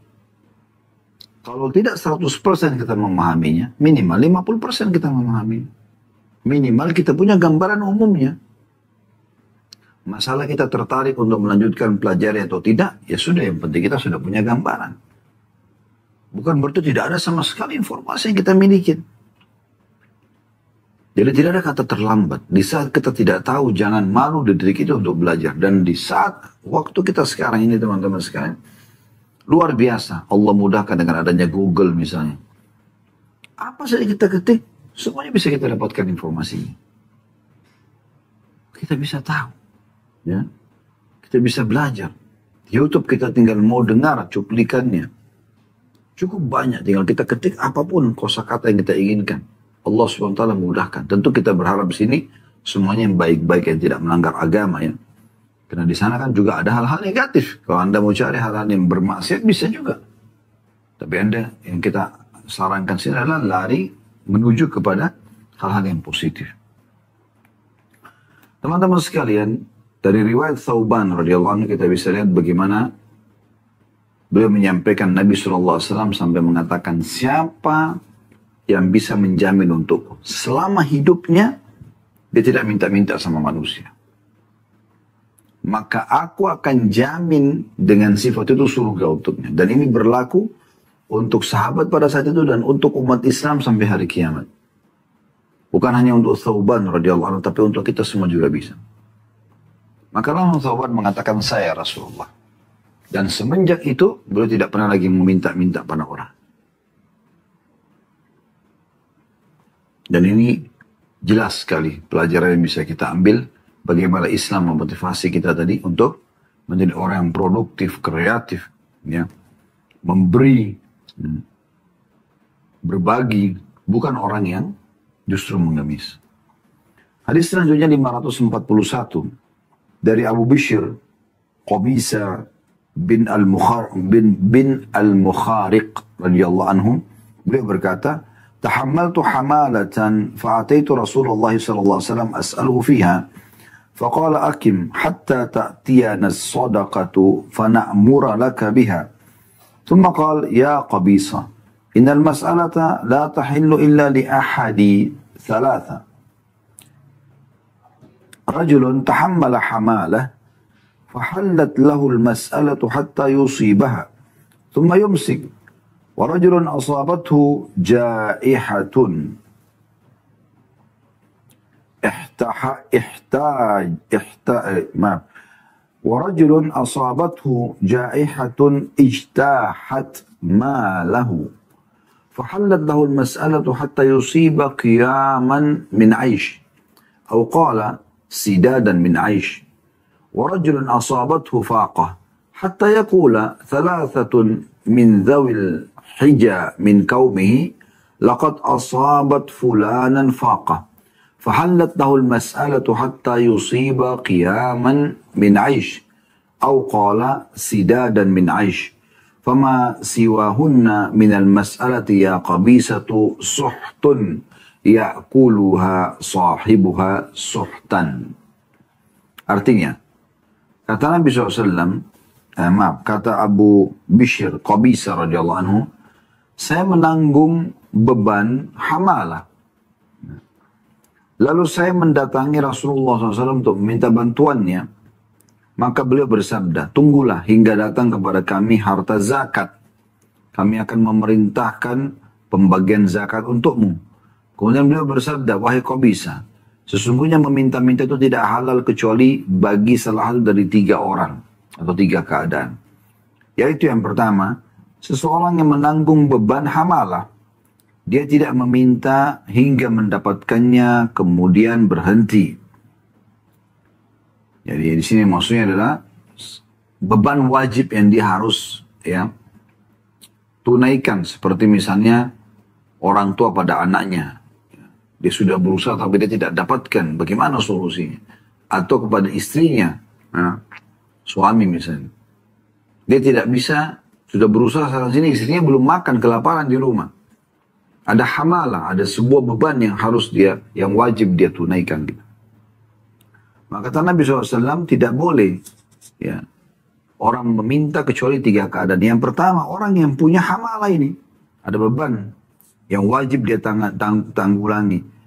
Kalau tidak 100% kita memahaminya, minimal 50% kita memahaminya. Minimal kita punya gambaran umumnya. Masalah kita tertarik untuk melanjutkan pelajari atau tidak, ya sudah, yang penting kita sudah punya gambaran. Bukan berarti tidak ada sama sekali informasi yang kita miliki. Jadi tidak ada kata terlambat. Di saat kita tidak tahu, jangan malu di detik itu untuk belajar. Dan di saat waktu kita sekarang ini teman-teman sekalian, luar biasa. Allah mudahkan dengan adanya Google misalnya. Apa saja kita ketik, semuanya bisa kita dapatkan informasinya. Kita bisa tahu. Ya, kita bisa belajar. Di YouTube kita tinggal mau dengar cuplikannya. Cukup banyak, tinggal kita ketik apapun kosakata yang kita inginkan. Allah SWT memudahkan. Tentu kita berharap di sini semuanya yang baik-baik, yang tidak melanggar agama ya. Karena di sana kan juga ada hal-hal negatif. Kalau Anda mau cari hal-hal yang bermaksiat bisa juga. Tapi Anda yang kita sarankan sini adalah lari menuju kepada hal-hal yang positif. Teman-teman sekalian, dari riwayat Thauban radhiyallahu anhu kita bisa lihat bagaimana beliau menyampaikan Nabi SAW sampai mengatakan, siapa yang bisa menjamin untukku selama hidupnya dia tidak minta-minta sama manusia, maka aku akan jamin dengan sifat itu surga untuknya. Dan ini berlaku untuk sahabat pada saat itu dan untuk umat Islam sampai hari kiamat. Bukan hanya untuk Thauban radhiyallahu anhu, tapi untuk kita semua juga bisa. Maka langsung Thauban mengatakan, saya Rasulullah. Dan semenjak itu beliau tidak pernah lagi meminta-minta pada orang. Dan ini jelas sekali pelajaran yang bisa kita ambil bagaimana Islam memotivasi kita tadi untuk menjadi orang yang produktif, kreatif, ya, memberi, berbagi, bukan orang yang justru mengemis. Hadis selanjutnya 541 dari Abu Bishr Qabisa bin al-Mukhariq radhiyallahu anhu, beliau berkata, "Tahammaltu hamalatan fa'ataitu Rasulullah sallallahu alaihi wasallam as'aluhu fiha, faqala akim hatta ta'tiyana as-sadaqatu fana'mura laka biha." Thumma qala, "Ya Qabisa, innal mas'alata la tahillu illa li ahadi thalatha. رجل تحمل حمالة فحلت له المسألة حتى يصيبها ثم يمسك ورجل أصابته جائحة ورجل أصابته جائحة اجتاحت ماله فحلت له المسألة حتى يصيب قياما من عيش أو قال سدادا من عيش ورجل أصابته فاقة حتى يقول ثلاثة من ذوي الحجى من قومه لقد أصابت فلانا فاقة فحلت له المسألة حتى يصيب قياما من عيش أو قال سدادا من عيش فما سواهن من المسألة يا قبيسة سحت ya'kuluha sahibuha suhtan. Artinya, kata Nabi SAW, kata Abu Bishr Qabisa radhiyallahu anhu, saya menanggung beban hamalah. Lalu saya mendatangi Rasulullah SAW untuk meminta bantuannya. Maka beliau bersabda, tunggulah hingga datang kepada kami harta zakat. Kami akan memerintahkan pembagian zakat untukmu. Kemudian beliau bersabda, wahai Qabisa, sesungguhnya meminta-minta itu tidak halal kecuali bagi salah satu dari 3 orang atau 3 keadaan. Yaitu yang pertama, seseorang yang menanggung beban hamalah. Dia tidak meminta hingga mendapatkannya kemudian berhenti. Jadi di sini maksudnya adalah beban wajib yang dia harus tunaikan, seperti misalnya orang tua pada anaknya. Dia sudah berusaha tapi dia tidak dapatkan. Bagaimana solusinya? Atau kepada istrinya. Suami misalnya. Dia tidak bisa, sudah berusaha sana sini, istrinya belum makan, kelaparan di rumah. Ada hamalah, ada sebuah beban yang harus dia, yang wajib dia tunaikan. Maka kata Nabi SAW, tidak boleh orang meminta kecuali 3 keadaan. Yang pertama, orang yang punya hamalah ini. Ada beban yang wajib dia tanggulangi.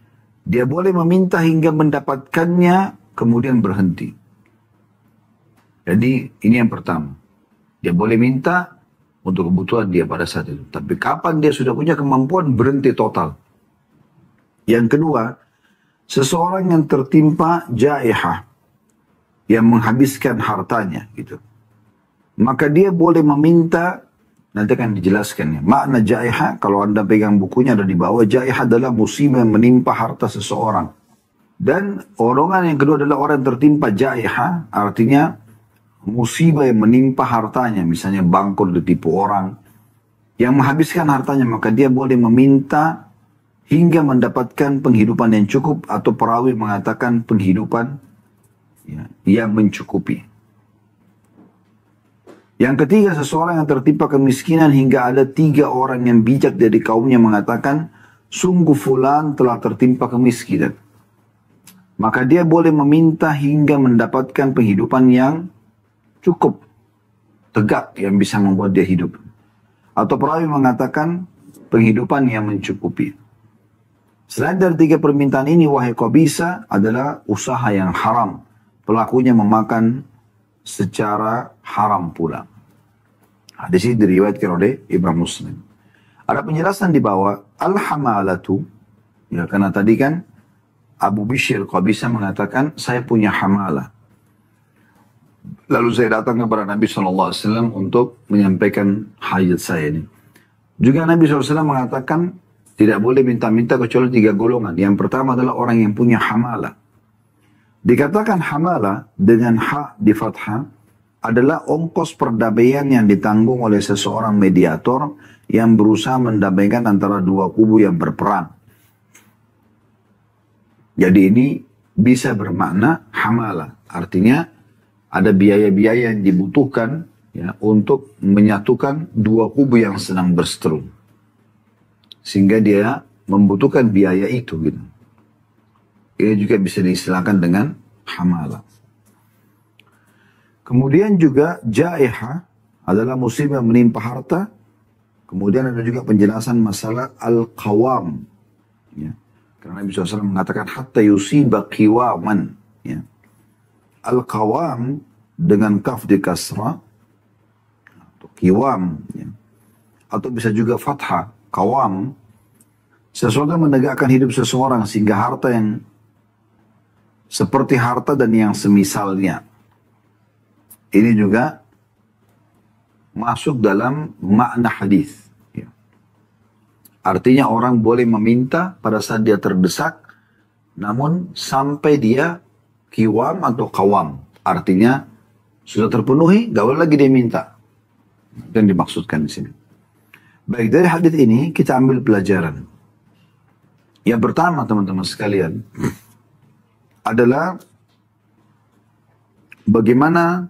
Dia boleh meminta hingga mendapatkannya, kemudian berhenti. Jadi ini yang pertama. Dia boleh minta untuk kebutuhan dia pada saat itu. Tapi kapan dia sudah punya kemampuan, berhenti total. Yang kedua, seseorang yang tertimpa jaihah, yang menghabiskan hartanya, gitu. Maka dia boleh meminta. Nanti akan dijelaskan ya. Makna jaihah, kalau Anda pegang bukunya ada di bawah, jaihah adalah musibah yang menimpa harta seseorang. Dan golongan yang kedua adalah orang yang tertimpa jaihah, artinya musibah yang menimpa hartanya. Misalnya bangkrut, ditipu orang. Yang menghabiskan hartanya, maka dia boleh meminta hingga mendapatkan penghidupan yang cukup, atau perawi mengatakan penghidupan yang mencukupi. Yang ketiga, seseorang yang tertimpa kemiskinan hingga ada 3 orang yang bijak dari kaumnya mengatakan, sungguh fulan telah tertimpa kemiskinan. Maka dia boleh meminta hingga mendapatkan penghidupan yang cukup, tegak, yang bisa membuat dia hidup. Atau perawi mengatakan penghidupan yang mencukupi. Selain dari 3 permintaan ini, wahai Qabisa, adalah usaha yang haram. Pelakunya memakan secara haram pula. Hadis ini diriwayatkan oleh Imam Muslim. Ada penjelasan di bawah, al-hamalatu, karena tadi kan Abu Bishr Qabisa mengatakan, saya punya hamalah. Lalu saya datang kepada Nabi SAW untuk menyampaikan hajat saya ini. Juga Nabi SAW mengatakan, tidak boleh minta-minta kecuali 3 golongan. Yang pertama adalah orang yang punya hamalah. Dikatakan hamalah dengan ha di fathah adalah ongkos perdamaian yang ditanggung oleh seseorang mediator yang berusaha mendamaikan antara dua kubu yang berperang. Jadi ini bisa bermakna hamalah, artinya ada biaya-biaya yang dibutuhkan ya, untuk menyatukan dua kubu yang sedang berseteru. Sehingga dia membutuhkan biaya itu gitu. Ini juga bisa diistilahkan dengan hamalah. Kemudian juga jaiha adalah musibah menimpa harta. Kemudian ada juga penjelasan masalah al-qawam. Ya. Karena Nabi SAW mengatakan hatta yusiba qiwaman. Ya. Al-qawam dengan kaf di kasrah. Atau qiwam. Ya. Atau bisa juga fathah. Qawam. Sesuatu yang menegakkan hidup seseorang sehingga harta yang seperti harta dan yang semisalnya. Ini juga masuk dalam makna hadis. Ya. Artinya orang boleh meminta pada saat dia terdesak, namun sampai dia kiwam atau kawam. Artinya sudah terpenuhi, gak boleh lagi dia minta. Dan dimaksudkan di sini. Baik, dari hadis ini kita ambil pelajaran. Yang pertama teman-teman sekalian adalah bagaimana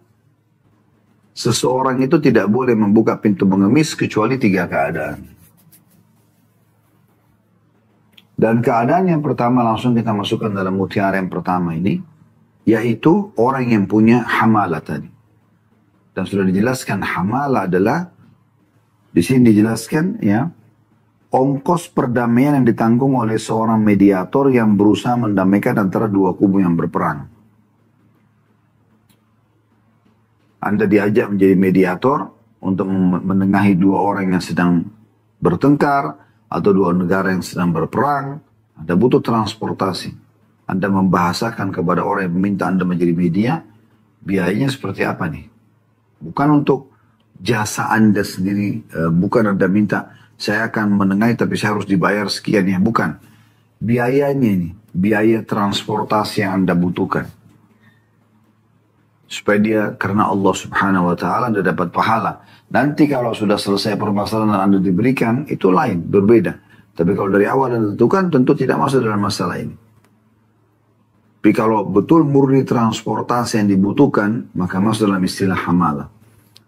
seseorang itu tidak boleh membuka pintu pengemis kecuali 3 keadaan. Dan keadaan yang pertama langsung kita masukkan dalam mutiara yang pertama ini, yaitu orang yang punya hamalah tadi. Dan sudah dijelaskan hamalah adalah, di sini dijelaskan ya, ongkos perdamaian yang ditanggung oleh seorang mediator yang berusaha mendamaikan antara dua kubu yang berperang. Anda diajak menjadi mediator untuk menengahi dua orang yang sedang bertengkar atau dua negara yang sedang berperang. Anda butuh transportasi. Anda membahasakan kepada orang yang meminta Anda menjadi media, biayanya seperti apa nih? Bukan untuk jasa Anda sendiri, bukan Anda minta, saya akan menengahi tapi saya harus dibayar sekian ya, bukan. Biayanya ini, biaya transportasi yang Anda butuhkan. Supaya dia karena Allah subhanahu wa ta'ala Anda dapat pahala. Nanti kalau sudah selesai permasalahan yang Anda diberikan, itu lain, berbeda. Tapi kalau dari awal Anda tentukan, tentu tidak masuk dalam masalah ini. Tapi kalau betul murni transportasi yang dibutuhkan, maka masuk dalam istilah hamalah.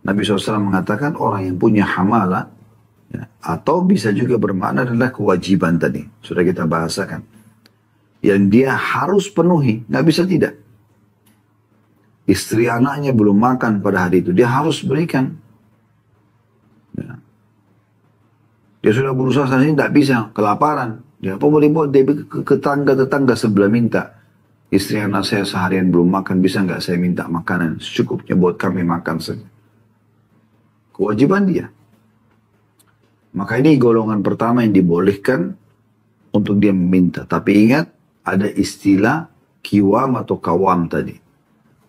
Nabi SAW mengatakan orang yang punya hamalah, ya, atau bisa juga bermakna adalah kewajiban tadi. Sudah kita bahasakan. Yang dia harus penuhi, nggak bisa tidak. Istri anaknya belum makan pada hari itu, dia harus berikan. Ya. Dia sudah berusaha sana sini, tidak bisa, kelaparan. Dia apa boleh buat, dia ke tetangga sebelah minta. Istri anak saya seharian belum makan, bisa nggak saya minta makanan secukupnya buat kami makan saja. Kewajiban dia. Maka ini golongan pertama yang dibolehkan untuk dia meminta. Tapi ingat, ada istilah kiwam atau kawam tadi.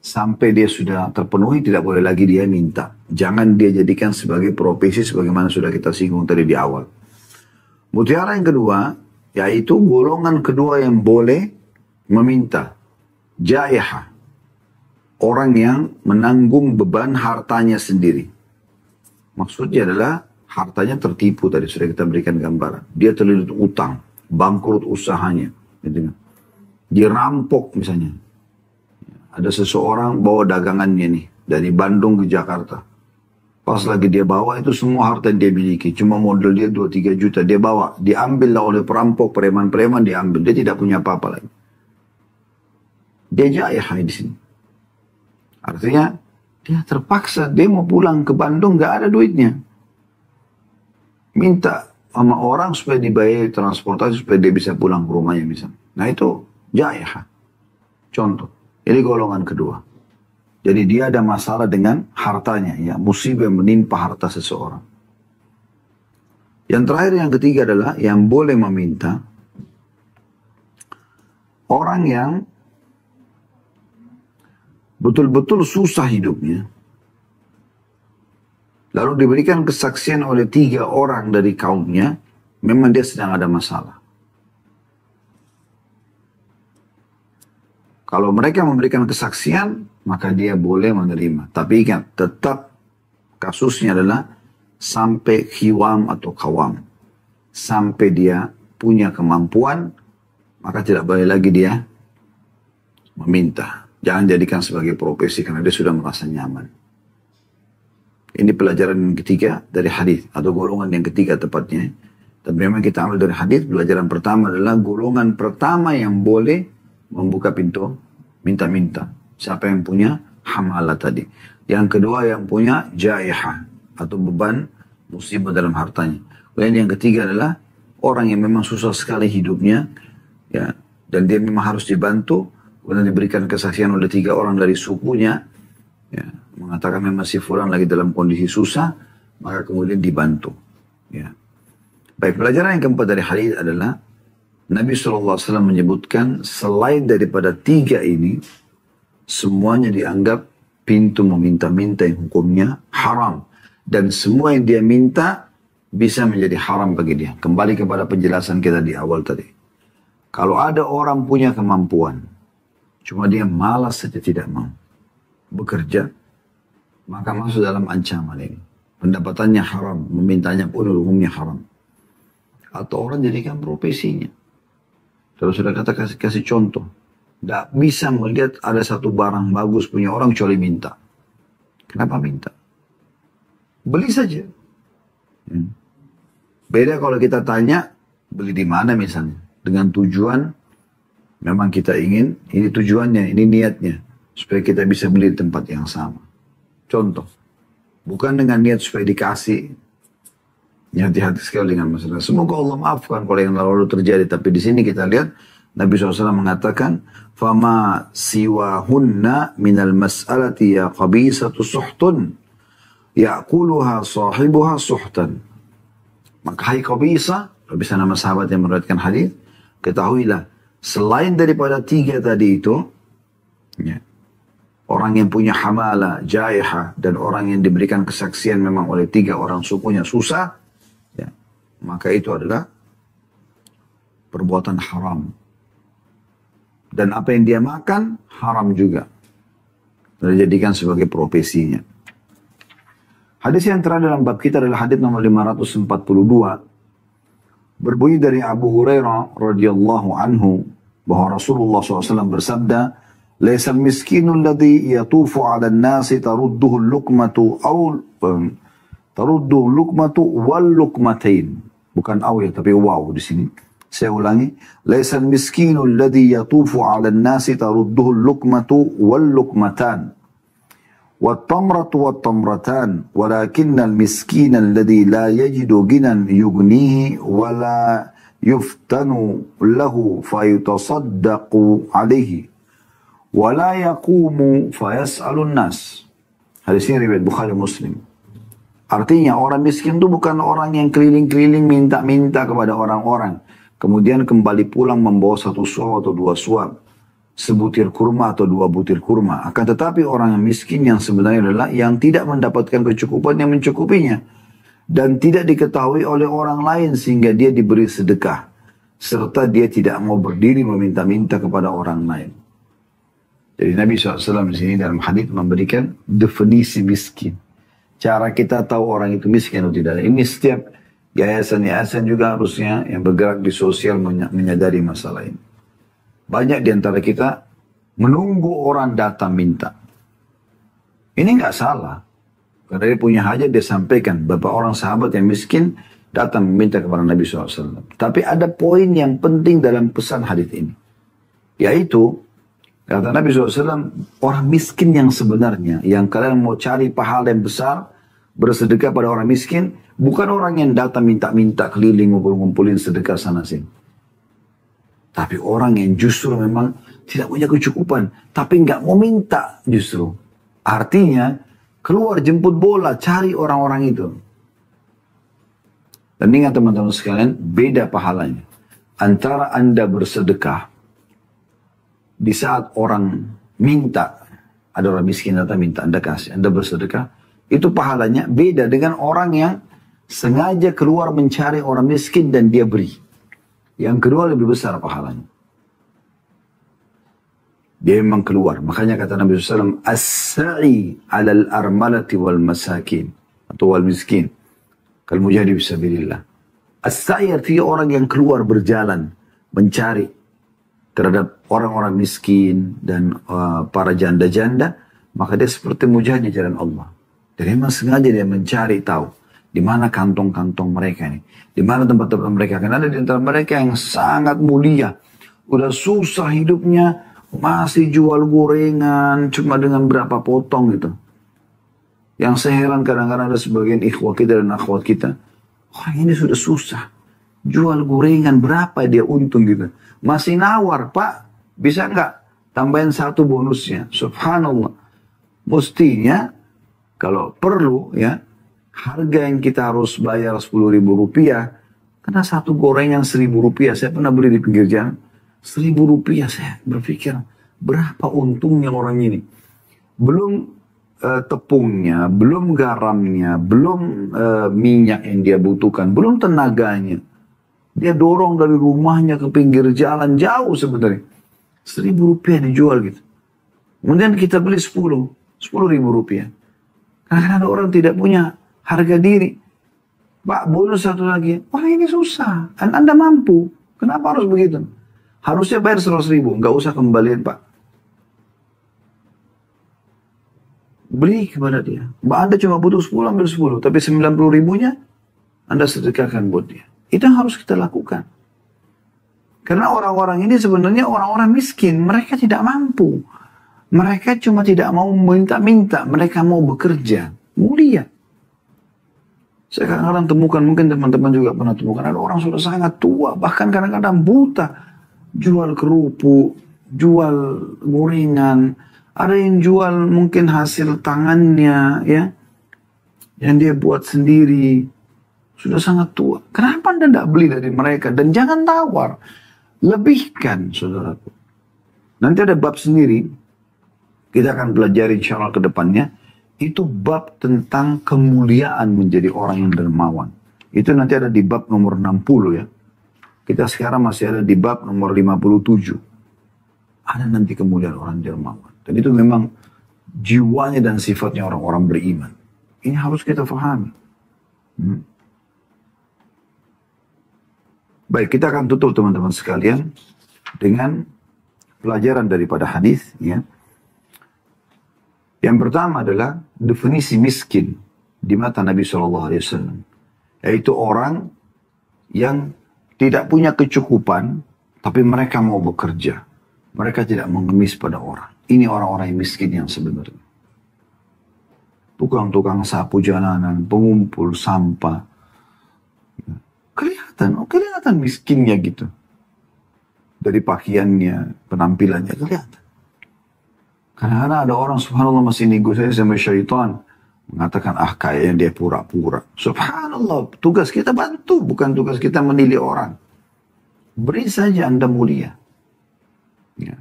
Sampai dia sudah terpenuhi, tidak boleh lagi dia minta. Jangan dia jadikan sebagai profesi sebagaimana sudah kita singgung tadi di awal. Mutiara yang kedua, yaitu golongan kedua yang boleh meminta. Jaiha. Orang yang menanggung beban hartanya sendiri. Maksudnya adalah hartanya tertipu, tadi sudah kita berikan gambaran. Dia terlilit utang, bangkrut usahanya. Dirampok misalnya. Ada seseorang bawa dagangannya nih, dari Bandung ke Jakarta. Pas lagi dia bawa itu semua harta yang dia miliki. Cuma modal dia 2-3 juta, dia bawa. Diambillah oleh perampok, preman-preman diambil. Dia tidak punya apa-apa lagi. Dia jaiha di sini. Artinya, dia terpaksa, dia mau pulang ke Bandung, gak ada duitnya. Minta sama orang supaya dibayar transportasi, supaya dia bisa pulang ke rumahnya misalnya. Nah itu jaiha. Contoh. Ini golongan kedua. Jadi dia ada masalah dengan hartanya, ya, musibah yang menimpa harta seseorang. Yang terakhir, yang ketiga adalah yang boleh meminta orang yang betul-betul susah hidupnya. Lalu diberikan kesaksian oleh 3 orang dari kaumnya, memang dia sedang ada masalah. Kalau mereka memberikan kesaksian, maka dia boleh menerima. Tapi ingat, tetap kasusnya adalah sampai khiwam atau kawam. Sampai dia punya kemampuan, maka tidak boleh lagi dia meminta. Jangan jadikan sebagai profesi karena dia sudah merasa nyaman. Ini pelajaran yang ketiga dari hadis atau golongan yang ketiga tepatnya. Tapi memang kita ambil dari hadis, pelajaran pertama adalah golongan pertama yang boleh membuka pintu minta-minta. Siapa yang punya hamalah tadi. Yang kedua yang punya jaiha atau beban musibah dalam hartanya. Kemudian yang ketiga adalah orang yang memang susah sekali hidupnya, ya, dan dia memang harus dibantu. Kemudian diberikan kesaksian oleh 3 orang dari sukunya, ya, mengatakan memang si fulan lagi dalam kondisi susah, maka kemudian dibantu. Ya. Baik, pelajaran yang keempat dari hadis adalah Nabi SAW menyebutkan selain daripada 3 ini, semuanya dianggap pintu meminta-minta yang hukumnya haram. Dan semua yang dia minta bisa menjadi haram bagi dia. Kembali kepada penjelasan kita di awal tadi. Kalau ada orang punya kemampuan, cuma dia malas saja tidak mau bekerja, maka masuk dalam ancaman ini. Pendapatannya haram, memintanya pun hukumnya haram. Atau orang jadikan profesinya. Terus sudah kata kasih contoh. Tidak bisa melihat ada satu barang bagus punya orang kecuali minta. Kenapa minta? Beli saja. Beda kalau kita tanya, beli di mana misalnya. Dengan tujuan, memang kita ingin, ini tujuannya, ini niatnya. Supaya kita bisa beli di tempat yang sama. Contoh. Bukan dengan niat supaya dikasih. Hati-hati sekali dengan masalah. Semoga Allah maafkan kalau yang lalu terjadi. Tapi di sini kita lihat, Nabi SAW mengatakan, "Fama siwahunna minal mas'alati ya qabisatu suhtun, ya'kuluha sahibuha suhtan." Maka hai qabisa, bisa nama sahabat yang meriwayatkan hadis, ketahuilah, selain daripada 3 tadi itu, ya, orang yang punya hamala, jaiha, dan orang yang diberikan kesaksian memang oleh 3 orang sukunya susah, ya, maka itu adalah perbuatan haram. Dan apa yang dia makan, haram juga. Dan dijadikan sebagai profesinya. Hadis yang terakhir dalam bab kita adalah hadis nomor 542. Berbunyi dari Abu Hurairah radhiyallahu anhu bahwa Rasulullah SAW bersabda, "Laisal miskinu alladhi yatufu 'ala an-nasi tarudduhu al-luqmatu wal luqmatain." Bukan aw ya, tapi waw di sini. Saya ulangi, "Laisal miskinu alladhi yatufu 'ala an-nasi tarudduhu al-luqmatu wal luqmatan. والتمرة والتمرتان ولكن المسكين الذي لا يجد غنى يغنيه ولا يفتن له فيتصدق عليه ولا يقوم فيسأل الناس." Hadis ini riwayat Bukhari Muslim. Artinya orang miskin itu bukan orang yang keliling-keliling minta-minta kepada orang-orang, kemudian kembali pulang membawa 1 suap atau 2 suap, sebutir kurma atau 2 butir kurma. Akan tetapi orang yang miskin yang sebenarnya adalah yang tidak mendapatkan kecukupan yang mencukupinya. Dan tidak diketahui oleh orang lain sehingga dia diberi sedekah. Serta dia tidak mau berdiri meminta-minta kepada orang lain. Jadi Nabi SAW di sini dalam hadis memberikan definisi miskin. Cara kita tahu orang itu miskin atau tidak. Ini setiap yayasan-yayasan juga harusnya yang bergerak di sosial menyadari masalah ini. Banyak di antara kita menunggu orang datang minta. Ini nggak salah. Karena dia punya hajat, dia sampaikan. Beberapa orang sahabat yang miskin datang meminta kepada Nabi SAW. Tapi ada poin yang penting dalam pesan hadis ini. Yaitu, kata Nabi SAW, orang miskin yang sebenarnya, yang kalian mau cari pahala yang besar, bersedekah pada orang miskin, bukan orang yang datang minta-minta keliling ngumpulin sedekah sana sini. Tapi orang yang justru memang tidak punya kecukupan. Tapi nggak mau minta justru. Artinya keluar jemput bola, cari orang-orang itu. Dan ingat teman-teman sekalian, beda pahalanya. Antara Anda bersedekah di saat orang minta. Ada orang miskin datang minta, Anda kasih. Anda bersedekah. Itu pahalanya beda dengan orang yang sengaja keluar mencari orang miskin dan dia beri. Yang kedua lebih besar pahalanya. Dia memang keluar. Makanya kata Nabi SAW, as-sa'i alal armalati wal masakin. Atau wal miskin. Kal mujahid fisabilillah. As-sa'i artinya orang yang keluar berjalan. Mencari terhadap orang-orang miskin dan para janda-janda. Maka dia seperti mujahid di jalan Allah. Dan memang sengaja dia mencari tahu. Di mana kantong-kantong mereka ini. Di mana tempat-tempat mereka. Karena ada di antara mereka yang sangat mulia. Udah susah hidupnya. Masih jual gorengan cuma dengan berapa potong gitu. Yang saya heran kadang-kadang ada sebagian ikhwah kita dan akhwat kita. Orang ini sudah susah. Jual gorengan berapa dia untung gitu. Masih nawar, Pak. Bisa nggak tambahin satu bonusnya? Subhanallah. Mestinya kalau perlu ya. Harga yang kita harus bayar 10.000 rupiah. Karena satu gorengan 1.000 rupiah. Saya pernah beli di pinggir jalan. 1.000 rupiah, saya berpikir berapa untungnya orang ini. Belum tepungnya, belum garamnya, belum minyak yang dia butuhkan, belum tenaganya. Dia dorong dari rumahnya ke pinggir jalan jauh sebenarnya. 1.000 rupiah dijual gitu. Kemudian kita beli 10.000 rupiah. Karena ada orang tidak punya harga diri. Pak, bonus satu lagi. Wah, ini susah. Anda mampu. Kenapa harus begitu? Harusnya bayar 100.000, nggak usah kembaliin Pak. Beri kepada dia. Anda cuma butuh 10, ambil 10. Tapi 90.000-nya Anda sedekahkan buat dia. Itu yang harus kita lakukan. Karena orang-orang ini sebenarnya orang-orang miskin. Mereka tidak mampu. Mereka cuma tidak mau minta-minta. Mereka mau bekerja. Mulia. Saya kadang-kadang temukan, mungkin teman-teman juga pernah temukan. Ada orang sudah sangat tua. Bahkan kadang-kadang buta. Jual kerupuk, jual gorengan, ada yang jual mungkin hasil tangannya ya, yang dia buat sendiri, sudah sangat tua. Kenapa Anda tidak beli dari mereka? Dan jangan tawar, lebihkan saudaraku. Nanti ada bab sendiri, kita akan pelajari insya Allah ke depannya, itu bab tentang kemuliaan menjadi orang yang dermawan. Itu nanti ada di bab nomor 60 ya. Kita sekarang masih ada di bab nomor 57. Ada nanti kemuliaan orang dermawan. Dan itu memang jiwanya dan sifatnya orang-orang beriman. Ini harus kita fahami. Baik, kita akan tutup teman-teman sekalian dengan pelajaran daripada hadis. Ya. Yang pertama adalah definisi miskin di mata Nabi SAW. Yaitu orang yang tidak punya kecukupan, tapi mereka mau bekerja. Mereka tidak mengemis pada orang. Ini orang-orang yang miskin yang sebenarnya. Tukang-tukang sapu jalanan, pengumpul sampah. Kelihatan miskinnya gitu. Dari pakaiannya, penampilannya, kelihatan. Kadang-kadang ada orang subhanallah masih negosiasi sama syaitan. Mengatakan, kayaknya dia pura-pura. Subhanallah, tugas kita bantu. Bukan tugas kita menilai orang. Beri saja Anda mulia. Ya.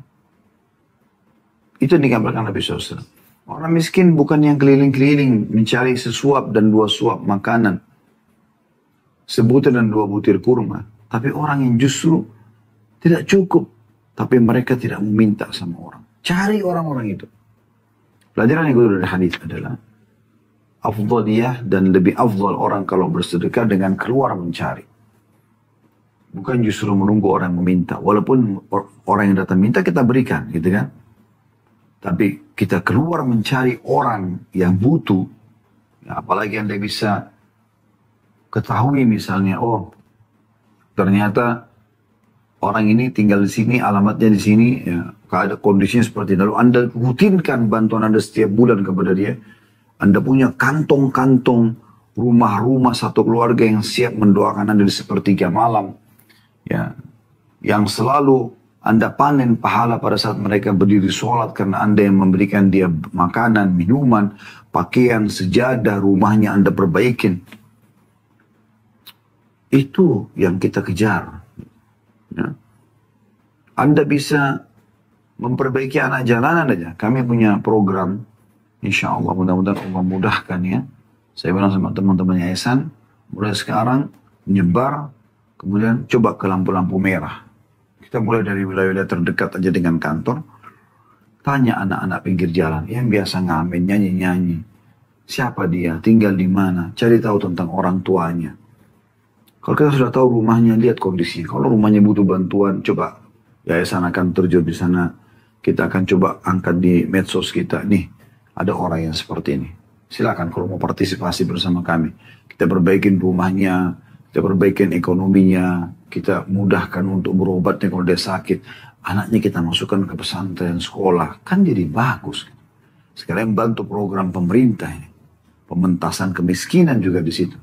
Itu yang dikabarkan Nabi SAW. Orang miskin bukan yang keliling-keliling mencari sesuap dan 2 suap makanan. Sebutir dan 2 butir kurma. Tapi orang yang justru tidak cukup. Tapi mereka tidak meminta sama orang. Cari orang-orang itu. Pelajaran yang kedua dari hadis adalah afdaliyah dan lebih afdal orang kalau bersedekah dengan keluar mencari. Bukan justru menunggu orang meminta. Walaupun orang yang datang minta kita berikan gitu kan. Tapi kita keluar mencari orang yang butuh. Ya, apalagi Anda bisa ketahui misalnya, ternyata orang ini tinggal di sini, alamatnya di sini, ya, ada kondisinya seperti itu. Lalu Anda rutinkan bantuan Anda setiap bulan kepada dia. Anda punya kantong-kantong rumah-rumah satu keluarga yang siap mendoakan Anda di sepertiga malam. Ya, yang selalu Anda panen pahala pada saat mereka berdiri sholat karena Anda yang memberikan dia makanan, minuman, pakaian, sejadah, rumahnya Anda perbaikin. Itu yang kita kejar. Ya. Anda bisa memperbaiki anak jalanan aja. Kami punya program, insya Allah mudah-mudahan Allah mudahkan ya. Saya bilang sama teman-teman yayasan, mulai sekarang menyebar, kemudian coba ke lampu-lampu merah. Kita mulai dari wilayah-wilayah terdekat aja dengan kantor. Tanya anak-anak pinggir jalan yang biasa ngamen, nyanyi-nyanyi. Siapa dia, tinggal di mana, cari tahu tentang orang tuanya. Kalau kita sudah tahu rumahnya, lihat kondisi. Kalau rumahnya butuh bantuan, coba yayasan akan terjun di sana. Kita akan coba angkat di medsos kita. Nih, ada orang yang seperti ini. Silakan kalau mau partisipasi bersama kami. Kita perbaikin rumahnya, kita perbaikin ekonominya, kita mudahkan untuk berobatnya kalau dia sakit. Anaknya kita masukkan ke pesantren, sekolah, kan jadi bagus. Sekarang bantu program pemerintah ini. Pementasan kemiskinan juga di situ.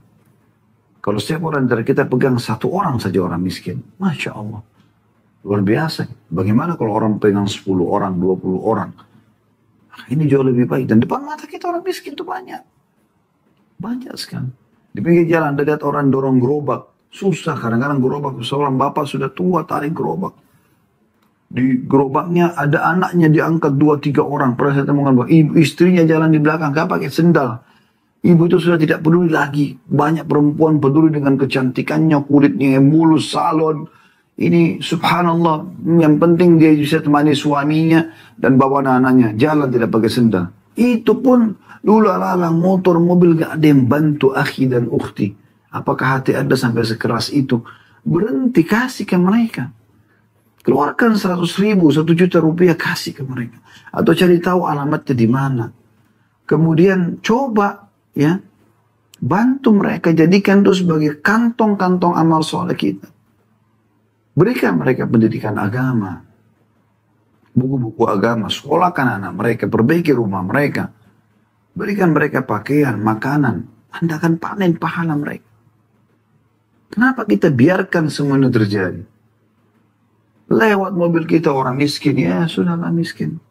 Kalau setiap orang dari kita pegang satu orang saja orang miskin, Masya Allah. Luar biasa. Bagaimana kalau orang pegang 10 orang, 20 orang? Ini jauh lebih baik. Dan depan mata kita orang miskin itu banyak. Banyak sekali. Di pinggir jalan ada lihat orang dorong gerobak. Susah, kadang-kadang gerobak. Seorang bapak sudah tua tarik gerobak. Di gerobaknya ada anaknya diangkat 2-3 orang. Pernah saya temukan bahwa istrinya jalan di belakang, gak pakai sendal. Ibu itu sudah tidak peduli lagi. Banyak perempuan peduli dengan kecantikannya, kulitnya yang mulus, salon. Ini subhanallah, yang penting dia bisa temani suaminya dan bawa anak-anaknya. Jalan tidak pakai sendal. Itu pun dulu lalang motor, mobil gak ada yang bantu akhi dan ukhti. Apakah hati Anda sampai sekeras itu? Berhenti, kasih ke mereka. Keluarkan 100.000, 1 juta rupiah, kasih ke mereka. Atau cari tahu alamatnya di mana. Kemudian coba ya bantu mereka, jadikan itu sebagai kantong-kantong amal soleh kita. Berikan mereka pendidikan agama. Buku-buku agama, sekolahkan anak mereka, perbaiki rumah mereka. Berikan mereka pakaian, makanan. Anda akan panen pahala mereka. Kenapa kita biarkan semua ini terjadi? Lewat mobil kita orang miskin, ya sudahlah miskin.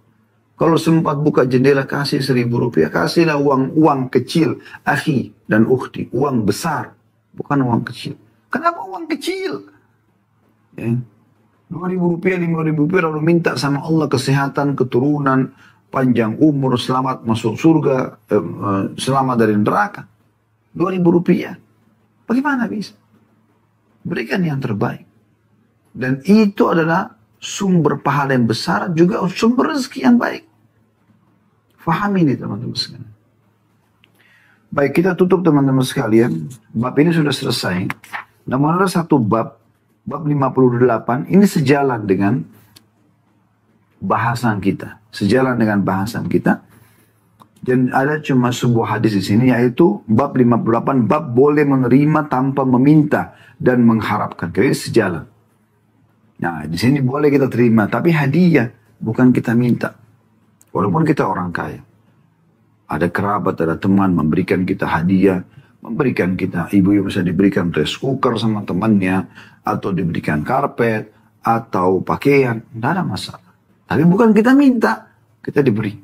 Kalau sempat buka jendela kasih 1.000 rupiah, kasihlah uang kecil, akhi dan ukhti, uang besar, bukan uang kecil. Kenapa uang kecil? Ya. 2.000 rupiah, 5.000 rupiah, lalu minta sama Allah kesehatan, keturunan, panjang umur, selamat masuk surga, selamat dari neraka. 2.000 rupiah. Bagaimana bisa? Berikan yang terbaik. Dan itu adalah sumber pahala yang besar, juga sumber rezeki yang baik. Fahami ini teman-teman sekalian. Baik, kita tutup teman-teman sekalian. Bab ini sudah selesai. Namun ada satu bab 58, ini sejalan dengan bahasan kita. Sejalan dengan bahasan kita. Dan ada cuma sebuah hadis di sini, yaitu bab 58, bab boleh menerima tanpa meminta dan mengharapkan. Jadi sejalan. Nah, di sini boleh kita terima, tapi hadiah, bukan kita minta. Walaupun kita orang kaya. Ada kerabat, ada teman memberikan kita hadiah, memberikan kita, ibu yang bisa diberikan rice cooker sama temannya, atau diberikan karpet, atau pakaian, tidak ada masalah. Tapi bukan kita minta, kita diberi.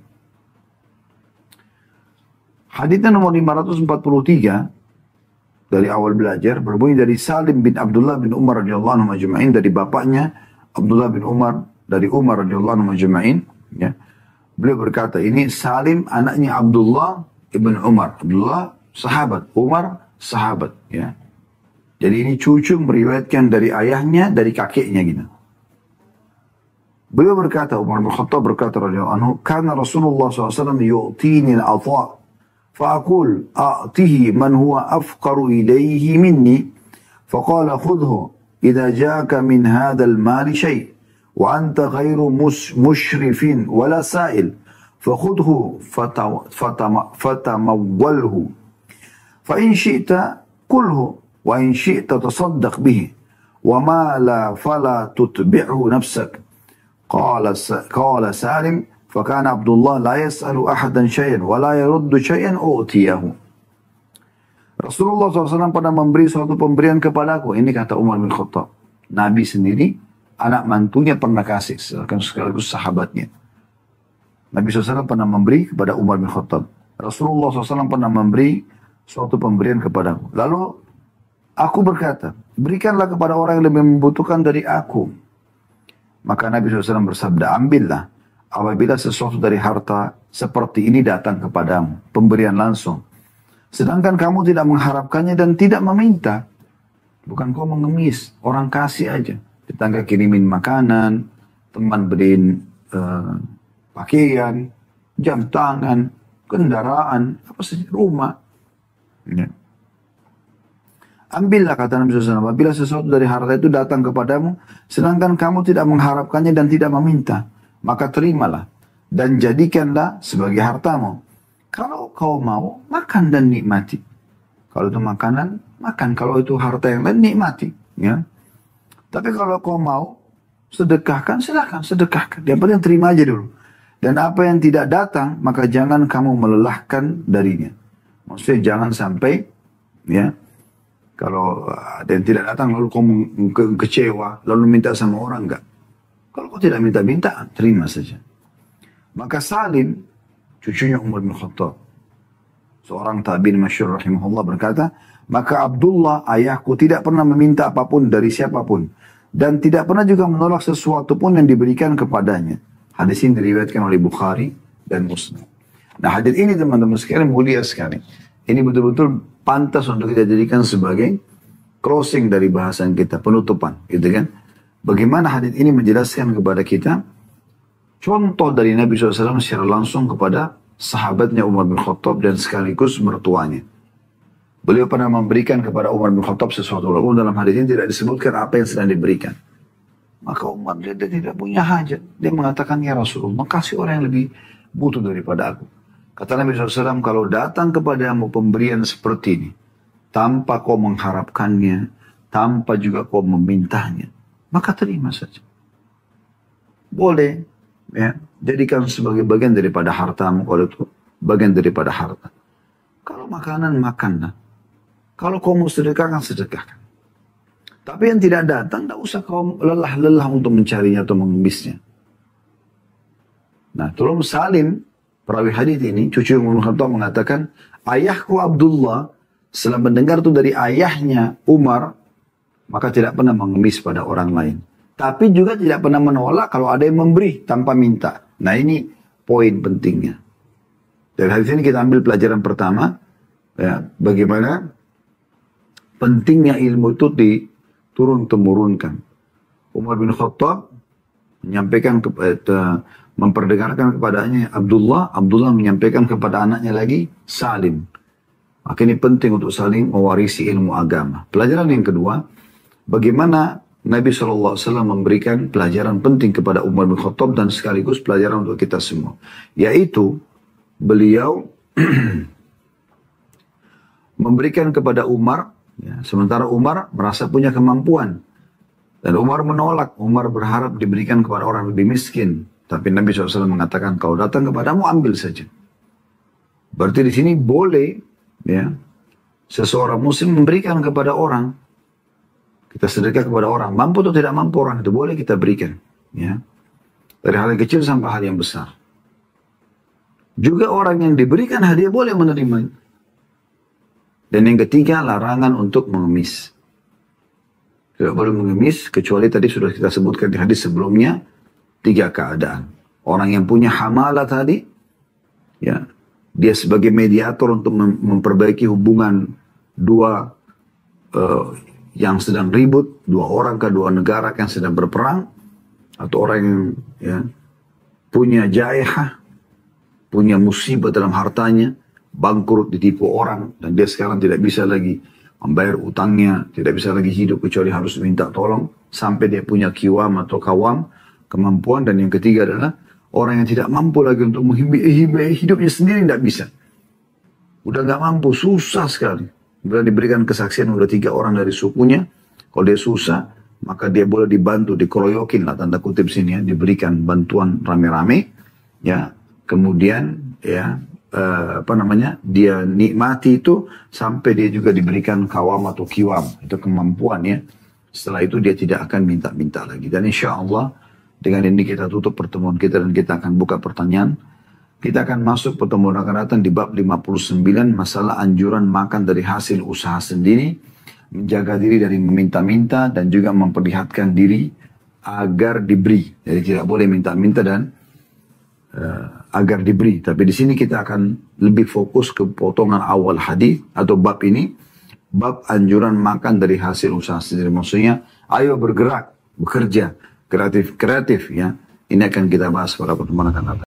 Haditsnya nomor 543, dari awal belajar, berbunyi dari Salim bin Abdullah bin Umar radhiyallahu anhu majma'in, dari bapaknya Abdullah bin Umar, dari Umar radhiyallahu anhu majma'in, ya. Beliau berkata, ini Salim anaknya Abdullah ibn Umar. Abdullah sahabat, Umar sahabat, ya. Jadi ini cucu meriwayatkan dari ayahnya, dari kakeknya gitu. Beliau berkata, Umar bin Khattab berkata radhiyallahu anhu, "Kana Rasulullah SAW yu'tini al-'ata'. فأقول أعطه من هو أفقر إليه مني فقال خذه إذا جاءك من هذا المال شيء وأنت غير مشرف ولا سائل فخذه فتموله فإن شئت كله وإن شئت تصدق به وما لا فلا تتبعه نفسك." قال سالم فكان عبد الله لا يسأل أحدا شيئا ولا يرد شيئا أعطيه. Rasulullah SAW pernah memberi suatu pemberian kepadaku. Ini kata Umar bin Khattab. Nabi sendiri, anak mantunya pernah kasih, sekaligus sahabatnya. Nabi SAW pernah memberi kepada Umar bin Khattab. Rasulullah SAW pernah memberi suatu pemberian kepadaku. Lalu aku berkata, berikanlah kepada orang yang lebih membutuhkan dari aku. Maka Nabi SAW bersabda, ambillah. Apabila sesuatu dari harta seperti ini datang kepadamu, pemberian langsung. Sedangkan kamu tidak mengharapkannya dan tidak meminta. Bukan kau mengemis, orang kasih aja. Tetangga kirimin makanan, teman beliin pakaian, jam tangan, kendaraan, apa saja, rumah. Ya. Ambillah kata Nabi SAW, apabila sesuatu dari harta itu datang kepadamu, sedangkan kamu tidak mengharapkannya dan tidak meminta, maka terimalah dan jadikanlah sebagai hartamu. Kalau kau mau, makan dan nikmati. Kalau itu makanan, makan. Kalau itu harta yang lain, nikmati. Ya. Tapi kalau kau mau, sedekahkan, silakan sedekahkan. Yang penting terima aja dulu. Dan apa yang tidak datang, maka jangan kamu melelahkan darinya. Maksudnya jangan sampai, ya, kalau ada yang tidak datang lalu kamu kecewa, lalu minta sama orang, enggak. Kalau kau tidak minta-minta, terima saja. Maka Salim, cucunya Umar bin Khattab, seorang tabi'in masyhur rahimahullah berkata, maka Abdullah ayahku tidak pernah meminta apapun dari siapapun dan tidak pernah juga menolak sesuatu pun yang diberikan kepadanya. Hadis ini diriwayatkan oleh Bukhari dan Muslim. Nah, hadis ini teman-teman sekalian mulia sekali. Ini betul-betul pantas untuk kita jadikan sebagai closing dari bahasan kita, penutupan, gitu kan? Bagaimana hadis ini menjelaskan kepada kita contoh dari Nabi SAW secara langsung kepada sahabatnya Umar bin Khattab dan sekaligus mertuanya. Beliau pernah memberikan kepada Umar bin Khattab sesuatu, walaupun dalam hadis ini tidak disebutkan apa yang sedang diberikan. Maka Umar dia tidak punya hajat. Dia mengatakan, ya Rasulullah, kasih orang yang lebih butuh daripada aku. Kata Nabi SAW, kalau datang kepadamu pemberian seperti ini, tanpa kau mengharapkannya, tanpa juga kau memintanya, maka terima saja. Boleh, ya, jadikan sebagai bagian daripada hartamu, kalau itu bagian daripada harta. Kalau makanan, makanlah. Kalau kau mau sedekahkan, sedekahkan. Tapi yang tidak datang, tidak usah kau lelah-lelah untuk mencarinya atau mengemisnya. Nah, tolong Salim, perawi hadis ini, cucu Umar bin Khattab mengatakan, ayahku Abdullah, setelah mendengar itu dari ayahnya Umar, maka tidak pernah mengemis pada orang lain. Tapi juga tidak pernah menolak kalau ada yang memberi tanpa minta. Nah, ini poin pentingnya. Dari hadis ini kita ambil pelajaran pertama, ya, bagaimana pentingnya ilmu itu diturun-temurunkan. Umar bin Khattab menyampaikan memperdengarkan kepadanya Abdullah menyampaikan kepada anaknya lagi Salim. Maka ini penting untuk saling mewarisi ilmu agama. Pelajaran yang kedua, bagaimana Nabi SAW memberikan pelajaran penting kepada Umar bin Khattab dan sekaligus pelajaran untuk kita semua. Yaitu beliau memberikan kepada Umar, ya, sementara Umar merasa punya kemampuan. Dan Umar menolak, Umar berharap diberikan kepada orang lebih miskin. Tapi Nabi SAW mengatakan, kalau datang kepadamu ambil saja. Berarti di sini boleh, ya, seseorang muslim memberikan kepada orang. Kita sedekah kepada orang, mampu atau tidak mampu orang itu boleh kita berikan, ya. Dari hal yang kecil sampai hal yang besar. Juga orang yang diberikan hadiah boleh menerima. Dan yang ketiga, larangan untuk mengemis. Tidak boleh mengemis, kecuali tadi sudah kita sebutkan di hadis sebelumnya, 3 keadaan. Orang yang punya hamalah tadi, ya, dia sebagai mediator untuk memperbaiki hubungan dua yang sedang ribut, 2 orang ke 2 negara yang sedang berperang, atau orang yang, ya, punya jaihah, punya musibah dalam hartanya, bangkrut, ditipu orang, dan dia sekarang tidak bisa lagi membayar utangnya, tidak bisa lagi hidup kecuali harus minta tolong, sampai dia punya kiwam atau kawam, kemampuan. Dan yang ketiga adalah orang yang tidak mampu lagi untuk menghidupi hidupnya sendiri, tidak bisa. Udah nggak mampu, susah sekali. Bila diberikan kesaksian udah 3 orang dari sukunya, kalau dia susah, maka dia boleh dibantu, dikeroyokin lah, tanda kutip sini ya, diberikan bantuan rame-rame, ya, kemudian, ya, dia nikmati itu sampai dia juga diberikan kawam atau kiwam, itu kemampuan ya. Setelah itu dia tidak akan minta-minta lagi. Dan insya Allah dengan ini kita tutup pertemuan kita dan kita akan buka pertanyaan. Kita akan masuk pertemuan akan datang di bab 59, masalah anjuran makan dari hasil usaha sendiri, menjaga diri dari meminta-minta dan juga memperlihatkan diri agar diberi. Jadi tidak boleh minta-minta dan agar diberi. Tapi di sini kita akan lebih fokus ke potongan awal hadis atau bab ini, bab anjuran makan dari hasil usaha sendiri. Maksudnya, ayo bergerak, bekerja, kreatif ya. Ini akan kita bahas pada pertemuan akan datang.